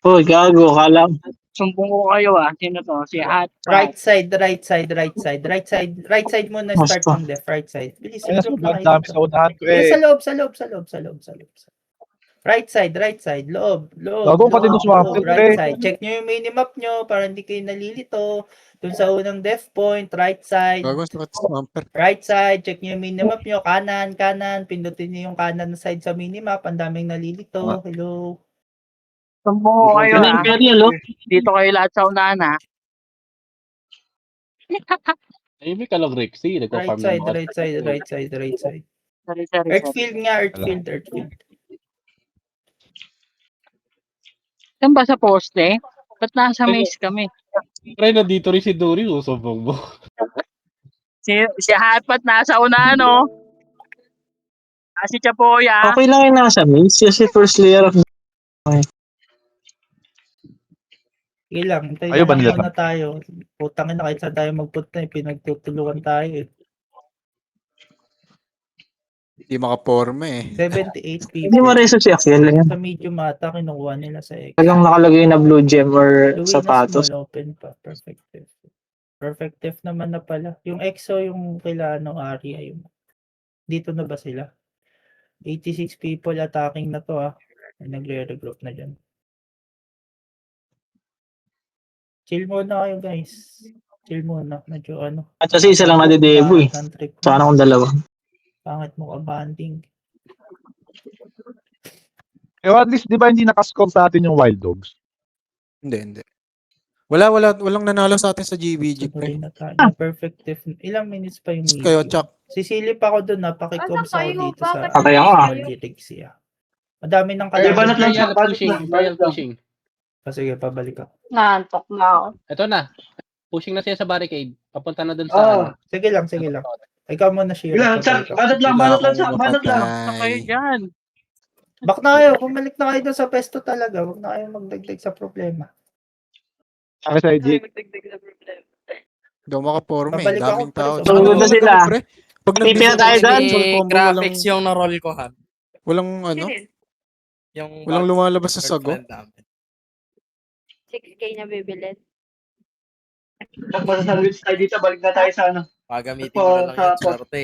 Uy, gago, kala. Sumbong ko kayo Sino to? Si Hat. right side muna start Basta. ng def, right side. Bilis, Ay, regroup na sobrang kayo dami dito. sa unahan ko Yes, eh. sa loob. Right side, loob. Gago ka din swamp, Right pre. side. Check nyo yung minimap nyo para hindi kayo nalilito. Dun sa unang def point, right side. Gago, sakit sa bumper. Right side, check nyo yung minimap nyo. Kanan. Pindutin nyo yung kanan na side sa minimap. Ang daming nalilito. Hello. Sumbong ko kayo Ano Imperial, oh? Dito kayo lahat sa unahan Ay, may kalang Rexy. Nagpa-farm ng mga Right side. Sorry. Earthfield nga, Earthfield. Saan ba sa poste? Ba't nasa maze kami? Try na dito rin si Dory. Usubong mo. Si Hat ba't nasa unahan, no? Si Chapoya. Okay lang yung nasa Maze. Kasi first layer of... Sige lang, hintayin Ayaw ba na nila lang muna tayo. Putangin na kahit saan tayo magpunta, pinagtutulungan tayo eh. Hindi makaporma eh. 78 Hindi people. mo reso si Axiel yan. Sa medium ata, kinukuha nila sa X. Talagang nakalagay na blue gem or Louis na sapatos. small open pa. Perfective naman na pala. Yung EXO, yung kila Aria, yung dito na ba sila? 86 people attacking na to nagre-regroup na dyan. Chill muna kayo guys. Chill muna. Medyo At kasi isa lang nadedebo eh. pangit ng trip mo. Sana kung dalawa. Pangit mo ka-banding. Eh, at least, di ba hindi nakascore sa atin yung Wild Dogs? Hindi. Walang nanalo sa atin sa GBG, pre. Rin na tayo. Perfective. Ilang minutes pa yung Gusto kayo, meeting? Chuck? Sisilip ako dun pakikoms ako Asan kayo? dito sa Bakit Okay ako lyrics Madami ng Ay, banat lang, Imperial Chuck. Banat pushing. lang. Imperial pushing. Sige, pabalik ako. Naantok na ako. Ito na. Pushing na siya sa barricade. Papunta na dun sa... Sige lang. Ikaw muna, Shiro. Wala, Chuck. Banat lang, Chuck. Banat lang. Ano kayo dyan? Back na kayo, bumalik na kayo doon sa pesto talaga. Huwag na kayo magdagdag sa problema. Sabi sa Jake. Hindi ako makaporma eh. Babalik ako, Daming tao. pre. Tsaka Sunod na nalalag sila. ako, pre. Pag Tipid na tayo nag-default doon. control combo, graphics yung na-roll ko, Han. walang ano, Yung walang lumalabas sa sago. girlfriend namin. 6K na bibilin. Pag masasandwich tayo dito, balik na tayo sa ano. Pagamitin ko na lang yung swerte.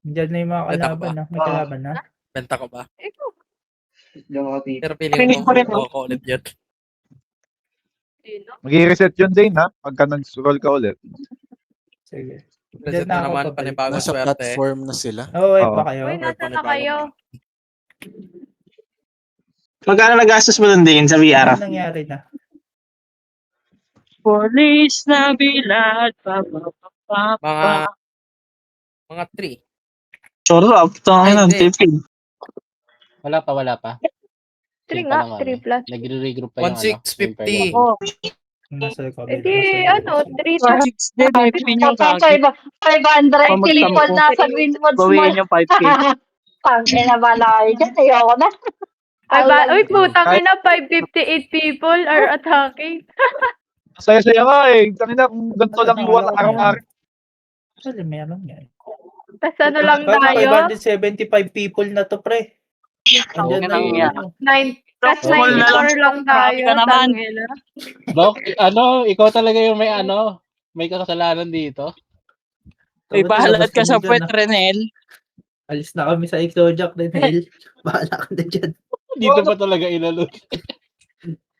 Diyan na yung mga Benta ko kalaban, ba? ha? May kalaban, ha? Benta ko ba? Diyan ako dito. Pero Parinig feeling pa rin, ko ko ulit yun. Mag-reset yun, Zane, ha? Pagka nag-scroll ka ulit. Sige. Reset Diyan na na ako naman, pabalik. panibagong Nasa swerte. platform na sila. Oo, wait Oo. pa kayo. Uy, nasa na kayo? Magkano nagastos mo doon din sa VR? Ano nangyari na? Police na bilad. Mga 3. Sarap. Tangin Ay, ng hindi. tipid. Wala pa. 3 Yun nga, pa lang, 3 plus. Nagre-regroup pa yung 1650. Oh, Nasa recovery. Eh di, ano, 3 to 6 din. May pinyo kaki. 500 Pamagtamo people ko. na sa Greenwood Mall. Bawiin yung 5K. Tangina ba na kayo dyan? Ayoko na. Uy, putang ina, 558 people are attacking. Saya-saya nga eh. Tangina, kung ganito lang luwat araw-araw. Actually, meron yan. Tapos ano lang Parang tayo? 575 people na to, pre. Andyan na Ang yung yan. ano. 9 Small na lang. 94 lang Grabe tayo. ka naman. tangina. Dok, ikaw talaga yung may kasalanan dito. Ay, bahalat ka sa puwet, puwet. Renel. Alis na kami sa Exojak din, Hel. Bahala ka na dyan. Dito pa talaga inalo.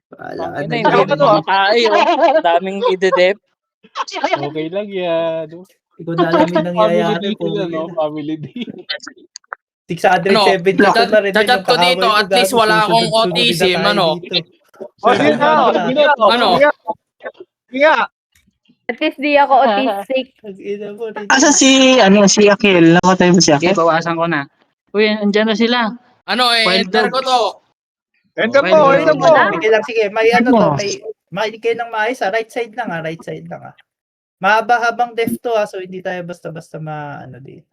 Bahala ka Ang na ina, hindi dyan. na tayo. Daming idedep. Okay lang yan. Hindi ko na alam yung nangyayari po. Family day. 670 ko na rin Chat ko dito, at least wala akong autism, ano? Oh, yun na. Ano? Sige nga. At least di ako autistic. Asa si Akil? Nakatay mo si Okay, Akil? bawasan ko na. Uy, andyan na sila. Ano Wild enter ko dogs. to. Enter mo, enter mo. Sige lang, sige. May ano to, may kayo ng maayos, right side lang, right side lang. Mahaba-habang def to, so hindi tayo basta-basta ano dito.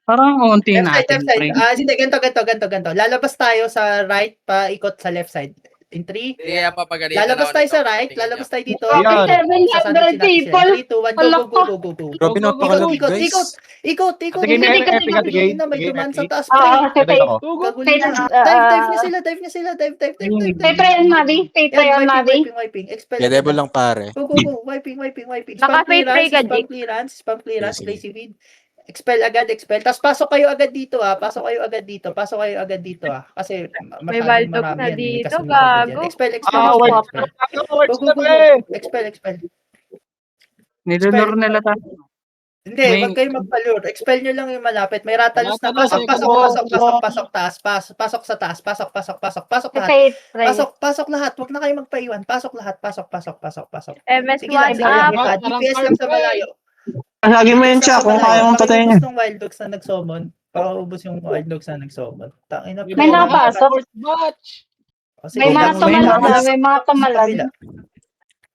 Parang unti Left natin, side. pre. Hindi, ganito. Lalabas tayo sa right, paikot sa left side. In 3. Hindi, papagalitan Lalabas ako tayo nito. sa right, Tingnan lalabas niyo. tayo dito. Ayan. 700 people. 3, 2, 1, go. Grabe napakalag, guys. Ikot. Sige, sige. Na may dumaan sa taas. Oo, pre. sige. Ito ako. Kagulo na. Dive niya sila. Pay yan, Mavi. Pay yan, Mavi. Wiping. Expel. Yeah, devil lang pare. Go. Wiping. Naka-free play ka, Jake. Spam clearance, Sige. lazy feed. Expel. Tapos pasok kayo agad dito, Pasok kayo agad dito, Kasi May masyadong baldog marami na yan. May dito, kasunod agad yan. gago. Expel. Wait. Go. Expel. Nilulur nila tayo. Hindi, wag kayo magpalure. Expel nyo lang yung malapit. May rattalos na. Pasok taas. Pasok sa taas. Pasok lahat. Pay, pray. Pasok lahat. Wag na kayo magpaiwan. Pasok lahat. Pasok. Sige lang, MS1 sige lang. up. DPS lang sa malayo. Lagi mo yun siya kung kaya mong patayin niya. Pakiubos ng Wild Dogs na nag-summon. Pakiubos yung Wild Dogs na nag-summon. Tangina. May nakapasok. May mga tumalon na. May mga tumalon.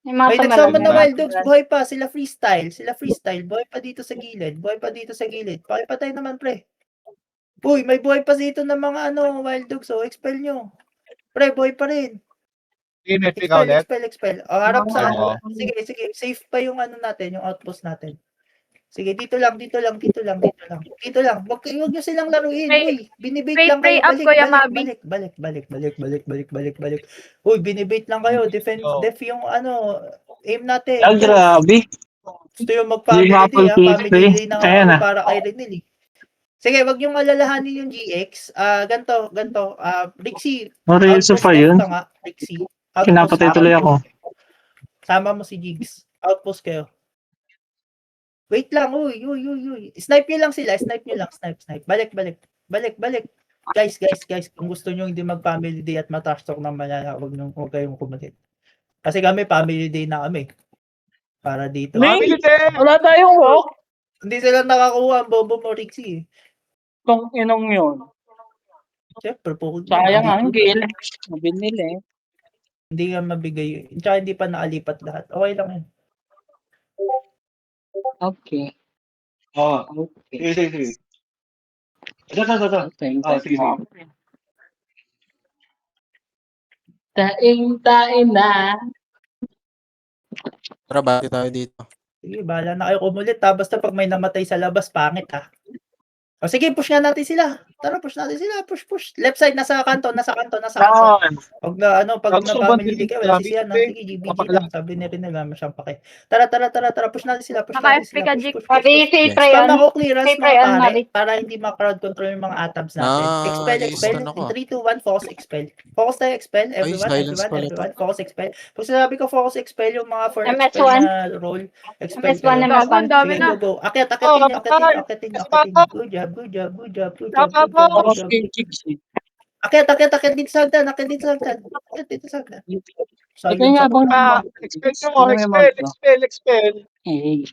May mga May tumalon. nagsummon na Wild Dogs. Buhay pa. Sila freestyle. Buhay pa dito sa gilid. Pakipatay naman, pre. Uy, may buhay pa dito ng mga Wild Dogs. Expel nyo. Pre, buhay pa rin. Init ka ulit. Expel. Harap sa Oo. Sige. Safe pa yung natin, yung outpost natin. Sige, dito lang. Dito lang. Wag nyo silang laruin. Uy, binibait lang Pray kayo. up, Kuya Mabi. Balik. Uy, binibait lang kayo. Def yung aim natin. Ah, grabe. Gusto yung mag-family Yung day, Apple family TV. day na Ayan na. para kay Renil. Sige, wag yung alalahanin yung GX. Ganto. Rixie. Marilso pa yun. Rixie. Kinapatay tuloy ako. Sama mo si Jigs. Outpost kayo. Wait lang, uy. Snipe nyo lang sila. Snipe. Balik. Guys. Kung gusto nyo hindi mag-family day at matrash talk ng malala, huwag kayong kumalit. Kasi kami, family day na kami. Para dito. May- Wala tayong walk. Hindi sila nakakuha ang bobo mo, Rixie. Kung inong yun. Siyempre, Sayang ang gil. Binili. Hindi nga mabigay. Tsaka hindi pa nakalipat lahat. Okay lang yan. Okay. Oo. Okay. Sige. Ito. Oh, sige. Taing na. Tara, bati tayo dito. Sige, bahala na kayo kumulit ha. Basta pag may namatay sa labas, pangit ha. O sige, push nga natin sila. Tara, push natin sila. Push. Left side, nasa kanto. Pag na, pag Gusto na-family ba league kayo, wala din- si Sian. Sige, GBG lang. Sabi ni Rin wala masyang pake. Tara, push natin sila. Push Naka natin FP sila. ka, Push. Jake. Mari, say Yes. try Spam on. ako clearance Say mga try on, pare Mari. para hindi ma-crowd control yung mga atabs natin. Expel. Stun ako. In 3, 2, 1, focus expel. Focus tayo expel. Everyone. Focus expel. Pag sinabi ko focus expel, yung mga for MS1. expel na role, expel MS1, kayo. MS1. Ang dami Sige, na. go. Akyat niyo. Good job. Akyat dito sa hagdan. Ikaw nga bang Expel mo, expel. Eh,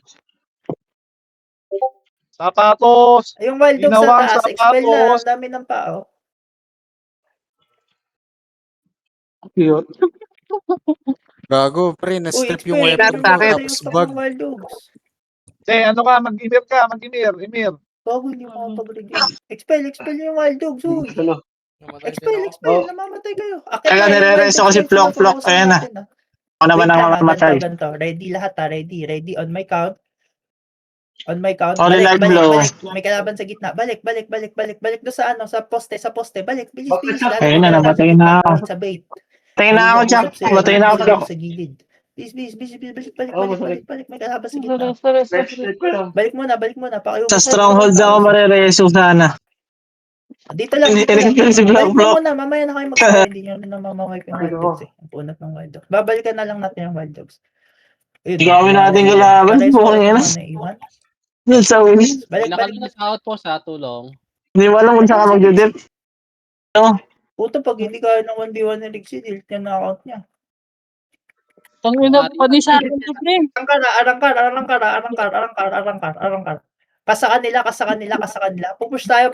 Sapatos. Yung wild dog sa Ginawang taas, expel na. sapatos. Ang dami ng pao. cute. Gago, pre, Uy, na-strip expel. yung weapon ko, Yung tapos stock bug. ng wild dogs. Ano ka, mag-emir. Bago hindi mo makapag-regain. Expel yung wild dogs. Uy. Namatay din Expel, ako. namamatay kayo. Kaya nire-reso ko si Plok, ayan na. Ako naman ang mamamatay. Ganto. Ready lahat ha, ready. On my count. Only live blow. May kalaban sa gitna. Balik do sa sa poste. Bilis. Ayun na, namatay na ako. Sa bait. Patay na ako, Jack. Patay na ako, Jack. Sa gilid. Bilis. Balik. May kalaban sa Sorry, gitna. sorry. Balik muna. Sa stronghold ako marireso sana. Dito lang. Hindi si Block Balik mo Block. muna, mamaya na kayo mag-try. Hindi nyo na mamamay yung wild dogs eh. Ang punot ng wild dogs. Babalikan na lang natin yung wild dogs. Hindi kami natin kalaban. Buking ina. Yun sa win. Balik. Nakalina sa outpost ha, tulong. Hindi mo alam kung saan ka mag-dip. Puto, pag hindi kaya ng 1v1 ni Rixie, delete niya na account niya. Tangina pa ni sa akin to, pre. Arangkar. Kasa kanila. Pupush tayo.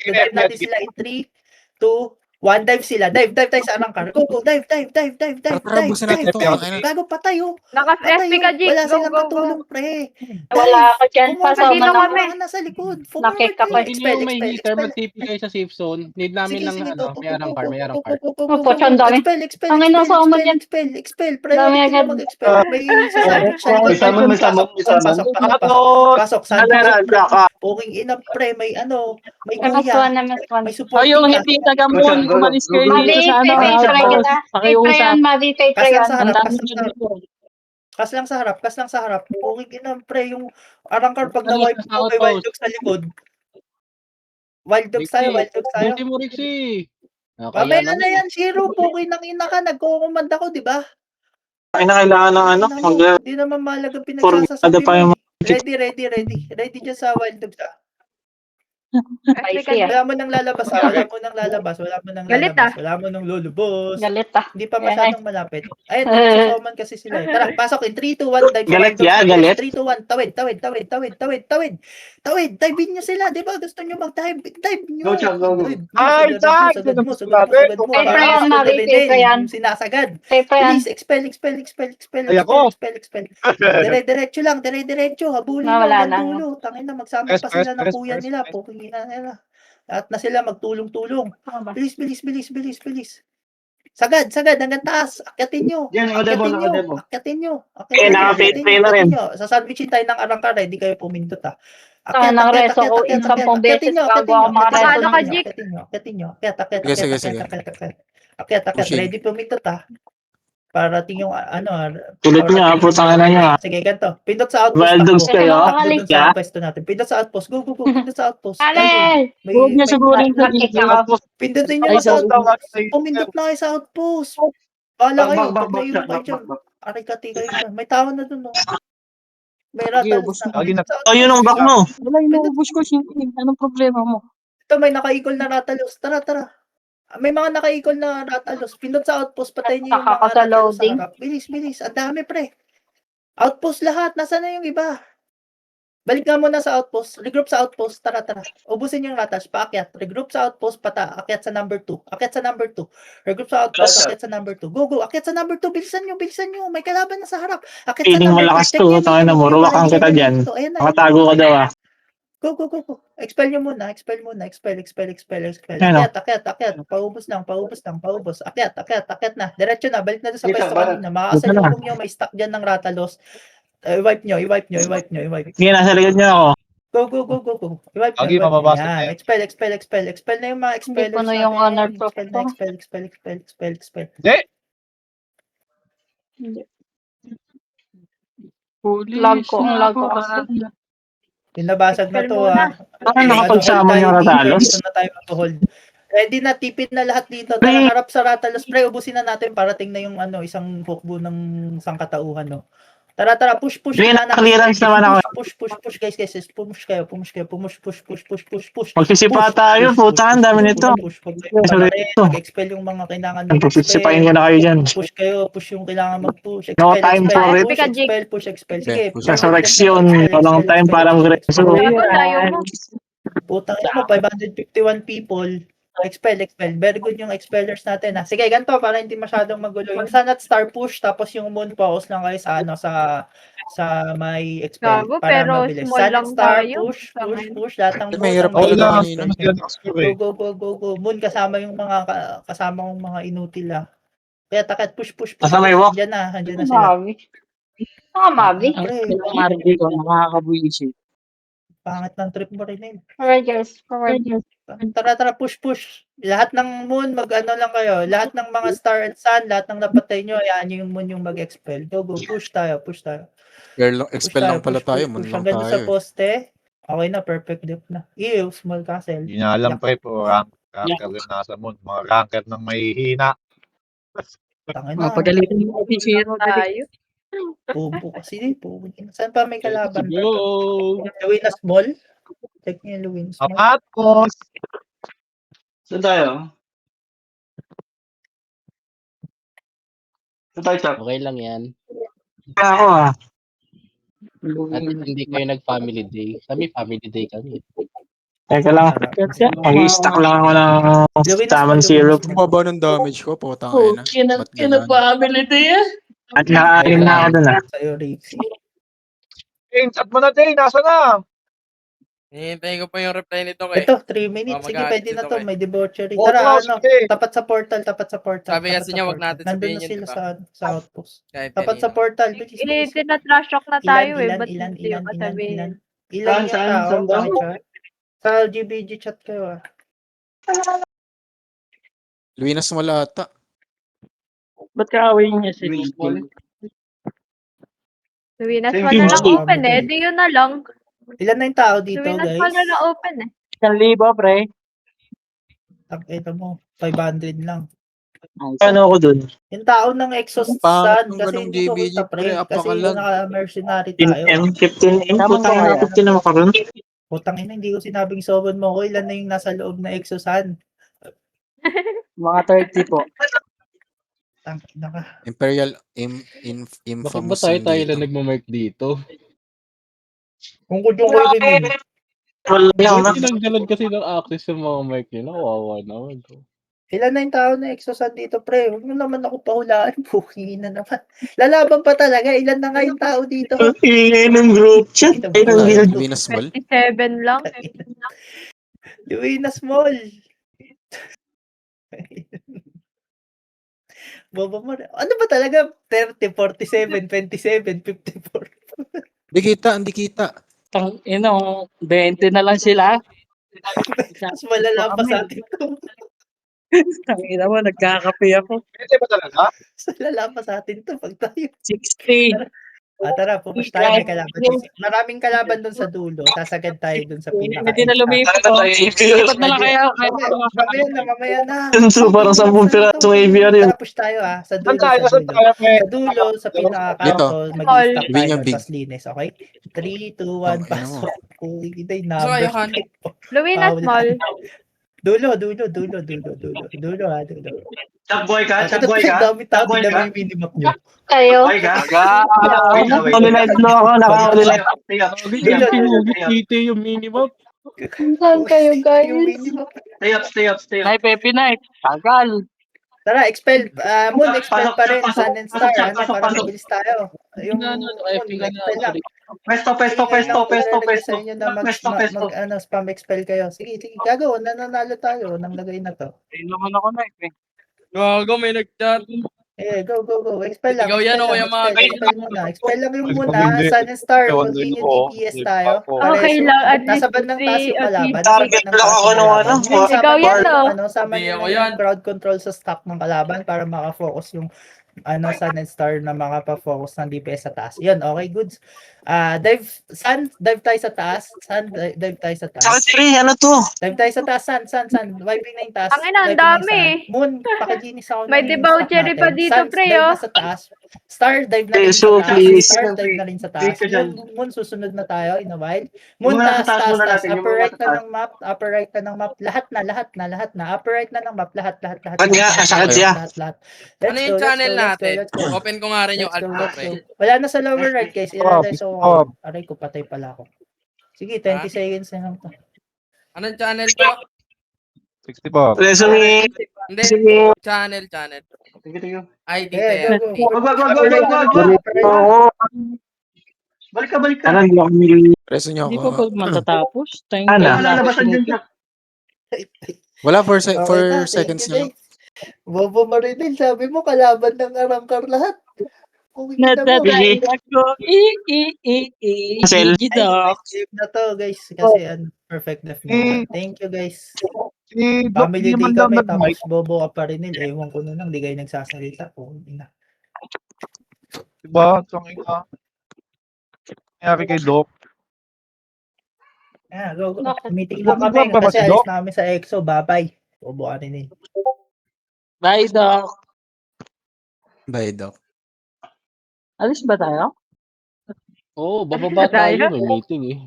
Dive natin sila in 3, 2, 1. Dive sila. Dive tayo sa Arangkar. Go. Dive. Tara, busin natin ito. Gago, patay oh. Naka-FP ka, Jake. Wala Go, silang go, go. katulong, pre. Wala ako dyan. Pasok Dito mo kami. na. Nasa likod. Nakik ka pa. Hindi nyo yung may heater, mag-TP kayo sa safe zone. Need namin ng may arangkar. Pochon, dami. Ang inasama mo dyan. Expel. Dami agad. Mag-expel. May sasabit siya. May samon. Pasok. Puking ina, pre. May kuya. MS1. May support. Ay, yung hindi tagamon. Umalis kayo dito Mari, sa ano. say try outpost. kita. Say try Pakiusap. on, Mari, say try Kas lang on. sa Ang harap. dami nyo dito. Kas lang sa harap. Puking ina, pre. Yung Arangkar pag Ano, na-wipe sa mo, may outpost. wild dogs sa likod. Wild dogs tayo. Buti mo, Rixie. Mamaya na yan, Shiro. Puking nang ina ka. Nagkukumanda ko, di ba? Ay na kailangan ng ano. Hindi naman mahalaga Formada pinagsasabi pa yung mo. Ready dyan sa wild dogs. Spicy, ah. Wala mo nang lalabas. Wala mo nang lulubos. Galit, ah. Hindi pa masyadong malapit. Ayun, nagsasoman kasi sila. Tara, pasok in 3, 2, 1. Dive. Galit ya, galit. 3, 2, 1. Tawid. Dive nyo sila. Di ba? Gusto nyo mag-dive. Dive nyo. Go, Chang, go. Ay, Sagad mo. Say try on, Mari, say try on. Sinasagad. Say try on. Please, expel. Ay, ako. Dire-diretso. Habulin nyo Wala hanggang lang. dulo. Tangin na, magsama pa sila ng kuya Press. nila. Puking ina nila. Lahat na sila magtulong-tulong. Bilis. Sagad, hanggang taas. Akyatin nyo. Yan, nakademo. Akyatin nyo. Eh, naka-fade play na rin. Sasandwichin tayo ng Arangkar. Hindi kayo pumindot ha. Ng reso ko, in 10 beses bago ako makareso Ano ka, ng Jake? Akyatin nyo. Sige. Akyat. Pushing. Ready pumindot ha. Parating yung Kulit niya, putang ina niya. Sige, ganito. Pindot sa outpost. Wild dogs Takbo. kayo? Takbo dun Yeah. sa pwesto natin. Pindot sa outpost. Go. Pindot sa outpost. Ale! Huwag niya sigurin sa Nakik dito. ako. Pindutin nyo Ay, na sa sorry. outpost. Pumindot na kayo sa outpost. Bahala kayo. Bak. Pag naiwan kayo dyan. Arikati kayo dyan. May tao na dun, no? May ratalis na. Pindot sa Oh, yun ang back mo. Wala, inuubos ko. Anong problema mo? Ito, may naka-equal na ratalos. Tara. May mga naka-equal na ratalos. Pindot sa outpost. Patayin nyo yung Saka mga ko sa ratalos sa loading. harap. Bilis. Ang dami, pre. Outpost lahat. Nasaan na yung iba? Balik nga muna sa outpost. Regroup sa outpost. Tara. Ubusin yung ratas. Paakyat. Regroup sa outpost. Akyat sa number 2. Regroup sa outpost. Akyat sa number 2. Go. Akyat sa number 2. Bilisan nyo. May kalaban na sa harap. Akyat sa Feeling number 2. malakas to. Tangin na mo. Ruwakan kita dyan. Nakatago ka daw ah. Go. Expel nyo muna. Expel. Ano? Akyat. Paubos lang. Akyat na. Diretso na. Balik na doon sa Dito, pwesto bara. kanina. Makakasalubong nyo. May stock dyan ng Ratalos. I-wipe nyo. Sige, nasa likod niyo ako. Go. I-wipe Lagi nyo. mababasa Yan. niya. Expel na yung mga expellers Hindi ko na yung honor proof Expel na. ko. Expel. Lag ko kasi. Pinabasag na to, Expel muna. Parang nakapag-summon yung Ratalos. Dito na tayo mag-hold. Ready na, tipid na lahat dito. Tara, harap sa Ratalos. Pre, ubusin na natin. Parating na yung isang hukbo ng sangkatauhan, no? Tara, push. Sige, Wala na. naka-clearance naman ako. Push, guys. Push kayo. Push. Magsisipa tayo, puta, ang dami nito. Sorry, ito. Mag-expel yung mga kailangan Pagpipisipain ko na kayo dyan. Push kayo, push yung kailangan mag-push. No time for it. Push. Sige, push. Resurrection, walang time para mag-reso. Layo mo. Putang ina mo, 551 people. Expel. Very good yung expellers natin. Sige, ganito para hindi masyadong magulo. Yung sun at star push, tapos yung moon focus lang kayo sa may expel. Gago, Para pero mabilis. small Sun lang at star, tayo. push. Lahat ng Mahirap moon, talaga ang kanina. Go. Moon kasama yung kasama kong mga inutil Kaya takat, push. Asa may walk? Diyan na sila. Mavi. Pre, Mardi ko, nakakabuisit. pangit ng trip mo rin. Forward girls. Tara, push. Lahat ng moon, mag-ano lang kayo. Lahat ng mga star and sun, lahat ng napatay nyo, ayan yung moon yung mag-expel. Go, push tayo. Expel lang pala tayo. Mun lang Hanggang sa tayo. poste. Okay na, perfect dip na. Ew, small castle. Hindi na alam pre po, ranker din nasa moon. Mga ranker ng mahihina. Tangin na. Pagalitan mo si Zero. Tayo. Pubo kasi. Saan pa may kalaban? Go! Luwina small? Check niyo yung Luwina small. Tapos, Saan tayo? Chap? Okay lang yan. Ako At hindi kayo nag-family day. Kami family day kami. Teka lang. Mag-i-stack lang ako ng tamang syrup. Ang baba ng damage ko, putang ina. Ba't ganun? At nakaalim na ako dun Sa'yo, Rixie. Jane, chat mo na Jane, nasa na? Hinihintay ko pa yung reply nito kay. Ito, 3 minutes. Oh, Sige, mag-aalis pwede na dito, to. eh. May debauchery. Oo, Tara, sige. tapat sa portal. Sabi kasi niya, wag natin Nandun sabihin na yun, sila diba? sa outpost. Kahit Tapat sa kanina. portal. Bilis. Tinatrash talk na tayo Ba't Ilan hindi yung kasabihin? yung Saan tao? daw? Bakit sa GBG chat kayo Luinas mo ata. Ba't kaaway niya si Ricky? Luwinas Same mo na lang team. open Di yun na lang. Ilan na yung tao dito, Luwinas guys? mo na lang open 1,000, pre. Ito mo, 500 lang. Ano ako dun? Yung tao ng Exos Pangit Sun, yung kasi ganung hindi ko GBG, kita pre. pre, Kasi apakalag. naka-mercenary tayo. 15M? Putang ina, 15 na makaroon. Putang ina, hindi ko sinabing sobon mo ko. Ilan na yung nasa loob na Exos Sun? Mga 30 po. Tangina ka. Imperial Bakit ba infamous tayo yung dito. lang nagmamark dito? Kung ko yung kayo rin Wala lang. Ba't tinanggalan kasi ng access yung mga mic nila? Kawawa naman. Ilan na yung tao na Exos Sun dito, pre? Huwag mo naman ako pahulaan. Puki na naman. Lalaban pa talaga. Ilan na nga yung tao dito? Ingay ng group chat. Ay, ng guild. Luinas Mall? 37 lang. Luinas Mall. Bobo mo. Ano ba talaga? 30, 47, 27, 54. Hindi kita. Tang ino, 20 na lang sila. Mas malala pa sa atin to. Tang ina mo, nagkakape ako. Pwede ba talaga? Mas malala pa sa atin to pag tayo. 60. Tara, pupush tayo. May kalaban. Maraming kalaban doon sa dulo. Sasagad tayo doon sa pinaka. Hindi na lumipat. Lipat na lang kaya. Mamaya na. So, parang 10 pirasong ABR yun. Tara, push tayo sa dulo. Saan tayo, pre? Sa dulo, sa pinaka-kanto, Dito. mag-i-stop Win tayo yung big. sa linis, okay? 3, 2, 1, Tangina mo. pasok. Hindi So, number. kayo, Han. Luwinas Mall. Dulo. Dulo. Chap boy ka? Dami tao, Boy tignan mo ka? yung minimap nyo. Kayo. Boy ka? Online mo ako, naka-online. Dito yung minimum. Saan kayo guys? Yung minimap. Stay up. Ay, Pepe Night. Tagal. Tara, expel. Moon, expel Pasok, pa rin. pasok, Sun and Star. pasok, Para pasok. mabilis tayo. Yung Ano, Moon, FP ka na, expel lang. sorry. Pesto, pesto, Sige, pesto, ngayon pesto, lang pesto. sa inyo na Pesto, pesto. spam expel kayo. Sige, gagawa, nananalo tayo ng lagay na to. Ayun naman ako na eh. Gago, may nag-chat. Go. Expel lang, Ikaw yan o kuya mga expel muna. Expel lang yung Pwede muna, pamili. Sun and Star, Ewan continue din ko. DPS Hindi tayo. pa ako. Okay Pareso. lang, at Nasa least bandang taas yung at kalaban. least- Nasa Target bandang lang taas ako yung nung kalaban. ano, Ngayon, sama Ikaw nyo yan, yung, no? sama Hindi nyo ako na yan. yung crowd control sa stock ng kalaban para makafocus yung Sun and Star na makapa-focus ng DPS sa taas. Yun, okay, goods. Dive tayo sa taas. Dive tayo sa taas. Sakit pre, ano to? Dive tayo sa taas, Sun. Wiping na yung taas. Ang ina, ang Wiping na yung dami Sun. eh. Moon, pakiginis ako May ng debauchery stock pa natin. dito, Sun, pre, dive oh. na sa taas. Star, dive na rin sa So, taas. please. Star, dive na rin sa taas. Dito dyan. Moon, susunod na tayo in a while. Moon, Muna sa taas. taas muna natin, yung Upper mga right sa taas. na ng map. Upper right na ng map. Lahat na. Upper right na ng map. Lahat. Ba't nga? Sakit siya. Lahat. Ano yung channel natin? Let's go. Open ko nga rin yung alt ko, pre. Wala na sa lower right, guys. Ilalay so aray ko, patay pala ako. Sige, 20 seconds na lang to. Anong channel to? 60 po. Resume. Hindi, Sige. channel. Tingin. Ay, dito Yeah, yan. go. Wag. Oo. Balik ka. Ano, hindi ako nili- Preso nyo Hindi pa ako. ba matatapos? Time Ano? ko lang. Lalabasan dyan siya. Wala, 4 Okay na, seconds thank you, na lang. guys. Bobo Marinil, sabi mo kalaban ng arangkar lahat. Kung hindi na mo. Natatayin ako. Marcel. Gigi Doc. Game na to, guys. Kasi perfect def na. Thank you, guys. Si Doc, Family hindi day man daw kami, nag-mic. tapos bobo ka pa rin. Ewan ko na lang, di kayo nagsasalita. Ina. Diba? Tangin ka. Nangyari kay Doc. Go. Bakit? Meeting lang kami Ba ba kasi si alis Doc? na kami sa EXO. Bye-bye. Bobo ka rin. Bye, Doc. Bye, Doc. Alis ba tayo? Oo, bababa tayo. May meeting eh.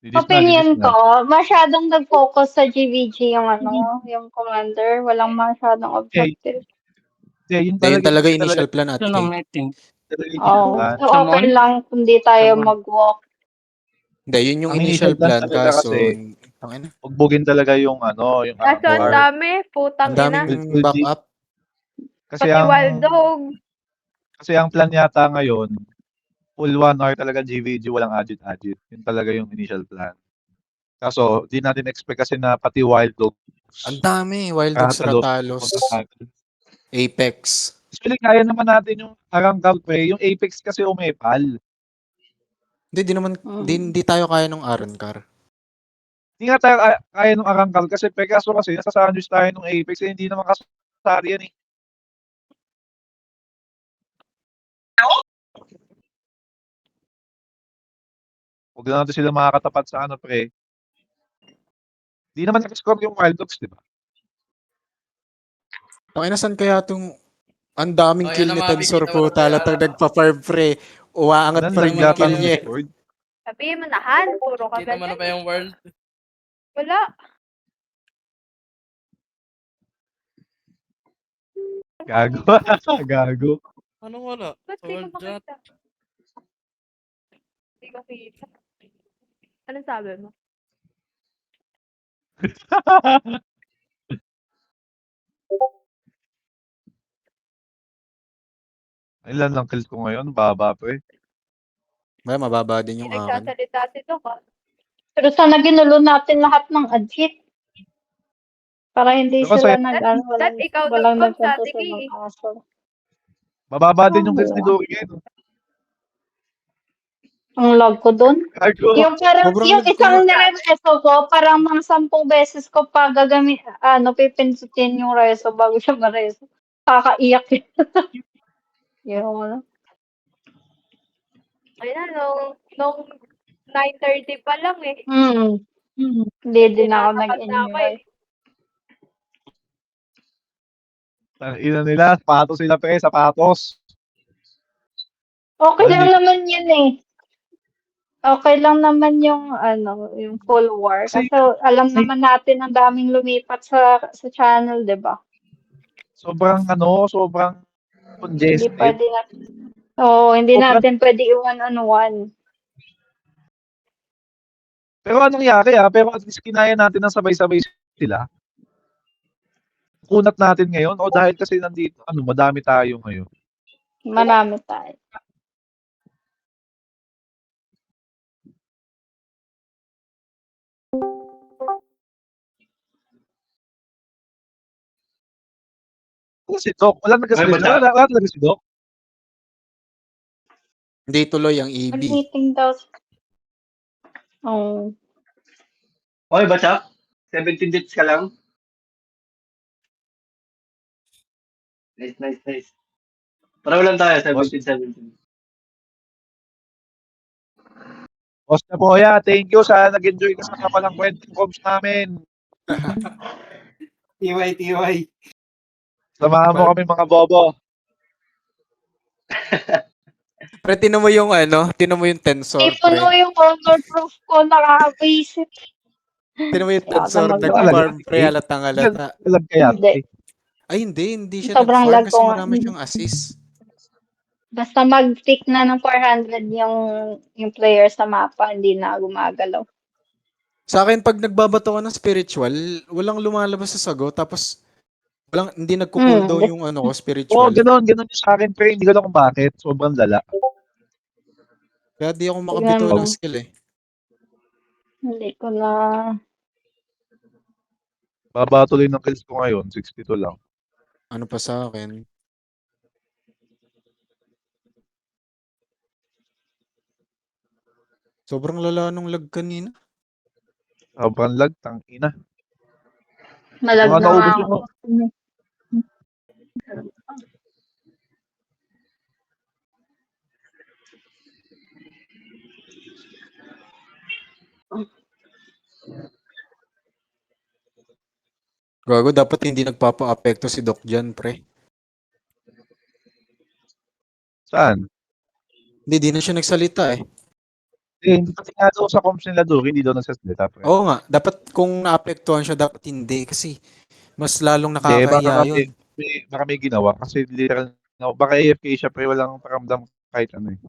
Opinion ko, masyadong nag-focus sa GVG yung commander. Walang masyadong objective. Yun Yun talaga yun initial plan Ito natin. ng meeting. Oh, plan. so okay lang kung di tayo Come on. mag-walk. Hindi, yun yung Ang initial initial plan plan. talaga Kaso, kasi- tangina. Ugbugin talaga yung yung Kaso ang Angkor. dami, putang Ang ina. daming backup. Kasi Pati Wild Dog. kasi ang plan yata ngayon, full 1 hour talaga GVG, walang agit-agit. Yun talaga yung initial plan. Kaso, di natin expect kasi na pati Wild Dogs. Ang dami. Wild Dogs, Ratalos, Apex. Actually, kaya naman natin yung Arangkal pre. Yung Apex kasi umepal. Hindi tayo kaya nung Arankar. Hindi nga tayo kaya nung Arangkal kasi Pegaso kasi nasasandwich tayo nung Apex hindi naman kasari yan eh. Huwag na natin sila makakatapat sa pre. Hindi naman nag-score yung Wild Dogs, di ba? Tangina, saan kaya itong ang daming Oh, kill yan ni ang Tensor makikita mo po na talatang kaya- nagpa-farm pre. Uwaangat pa rin yung Yata kill ng niya. Discord. Sabihin mo na, Han, puro ka Kita mo na ganyan. pa yung world. Wala. Gago. Gago. Anong wala? Ba't Sa di ko world chat. makita? Di ko kita. Anong sabi mo? Ilan lang kills ko ngayon? Baba pre. May mababa din yung Hindi akin. nagsasalita si Doc, ah. Pero sana ginulo natin lahat ng adjit. Para hindi Pero sila kasi- That ikaw walang Doc, nagpunta sabi sa ko ibang eh. kaso. Mababa din yung kills ni Dory ngayon. Ang lag ko dun. Gago. Yung parang, Sobrang yung lag ko isang na. nire-reso ko, parang mga 10 beses ko pa pipindutin yung reso bago siya ma-reso. Kakaiyak yun. Yun. Ayun na, nung 9:30 pa lang eh. Hindi din ako Tinatakot na ako nag-enjoy. eh. Ina nila, sapatos sila pre, sapatos. Okay lang naman yun eh. Okay lang naman yung yung full war. Kasi alam naman natin ang daming lumipat sa channel, 'di ba? Sobrang sobrang Hindi congested. pwede natin. Oo, hindi Sobrang- natin pwede i-one-on-one. Pero anong nangyari pero at least kinaya natin ng sabay-sabay sila. kunat natin ngayon o dahil kasi nandito, madami tayo ngayon? Marami tayo. Wala si Doc. Wala nag-screenshot. Wala talaga si Doc. Hindi tuloy ang EB. Meeting daw. Oh. Okay ba, Chap? 17 bits ka lang? Nice. Pareho lang tayo, 17. Boss na po, thank you sa nag-enjoy ka sa kapalang kwentong comms namin. TY. Samahan mo kami mga bobo. Pre, tinan mo yung tensor, pre. Puno yung overproof ko, nakakaisip. Tinan mo yung Kaya tensor, naman nag-farm, pre, halatang halata. Alam kaya. Hindi. Ay, hindi siya Sobrang nag-farm lag kasi ko nga. marami siyang assist. Basta mag-tick na ng 400 yung player sa mapa, hindi na gumagalaw. Sa akin, pag nagbabato ka ng spiritual, walang lumalabas sa sago, tapos hindi nagko-cooldown yung ko, spiritual. Oo, ganun yung sa akin, pero hindi ko alam kung bakit. Sobrang lala. Kaya di ako makabito Tingnan mo. ng skill eh. Hindi ko na... Baba tuloy ng kills ko ngayon, 62 lang. Ano pa sa akin? Sobrang lala nung lag kanina. Sobrang lag, tangina. Malag Mga na nga naubos ako. Gago, dapat hindi nagpapa-apekto si Doc dyan, pre. Saan? Hindi, di na siya nagsalita eh. Hindi pati nga daw sa comms nila doon, hindi daw nagsasalita. Oo nga, dapat kung naapektuhan siya, dapat hindi. Kasi mas lalong Baka nakakahiya yun. may ginawa kasi literal, baka AFK siya pero walang paramdam kahit ano eh.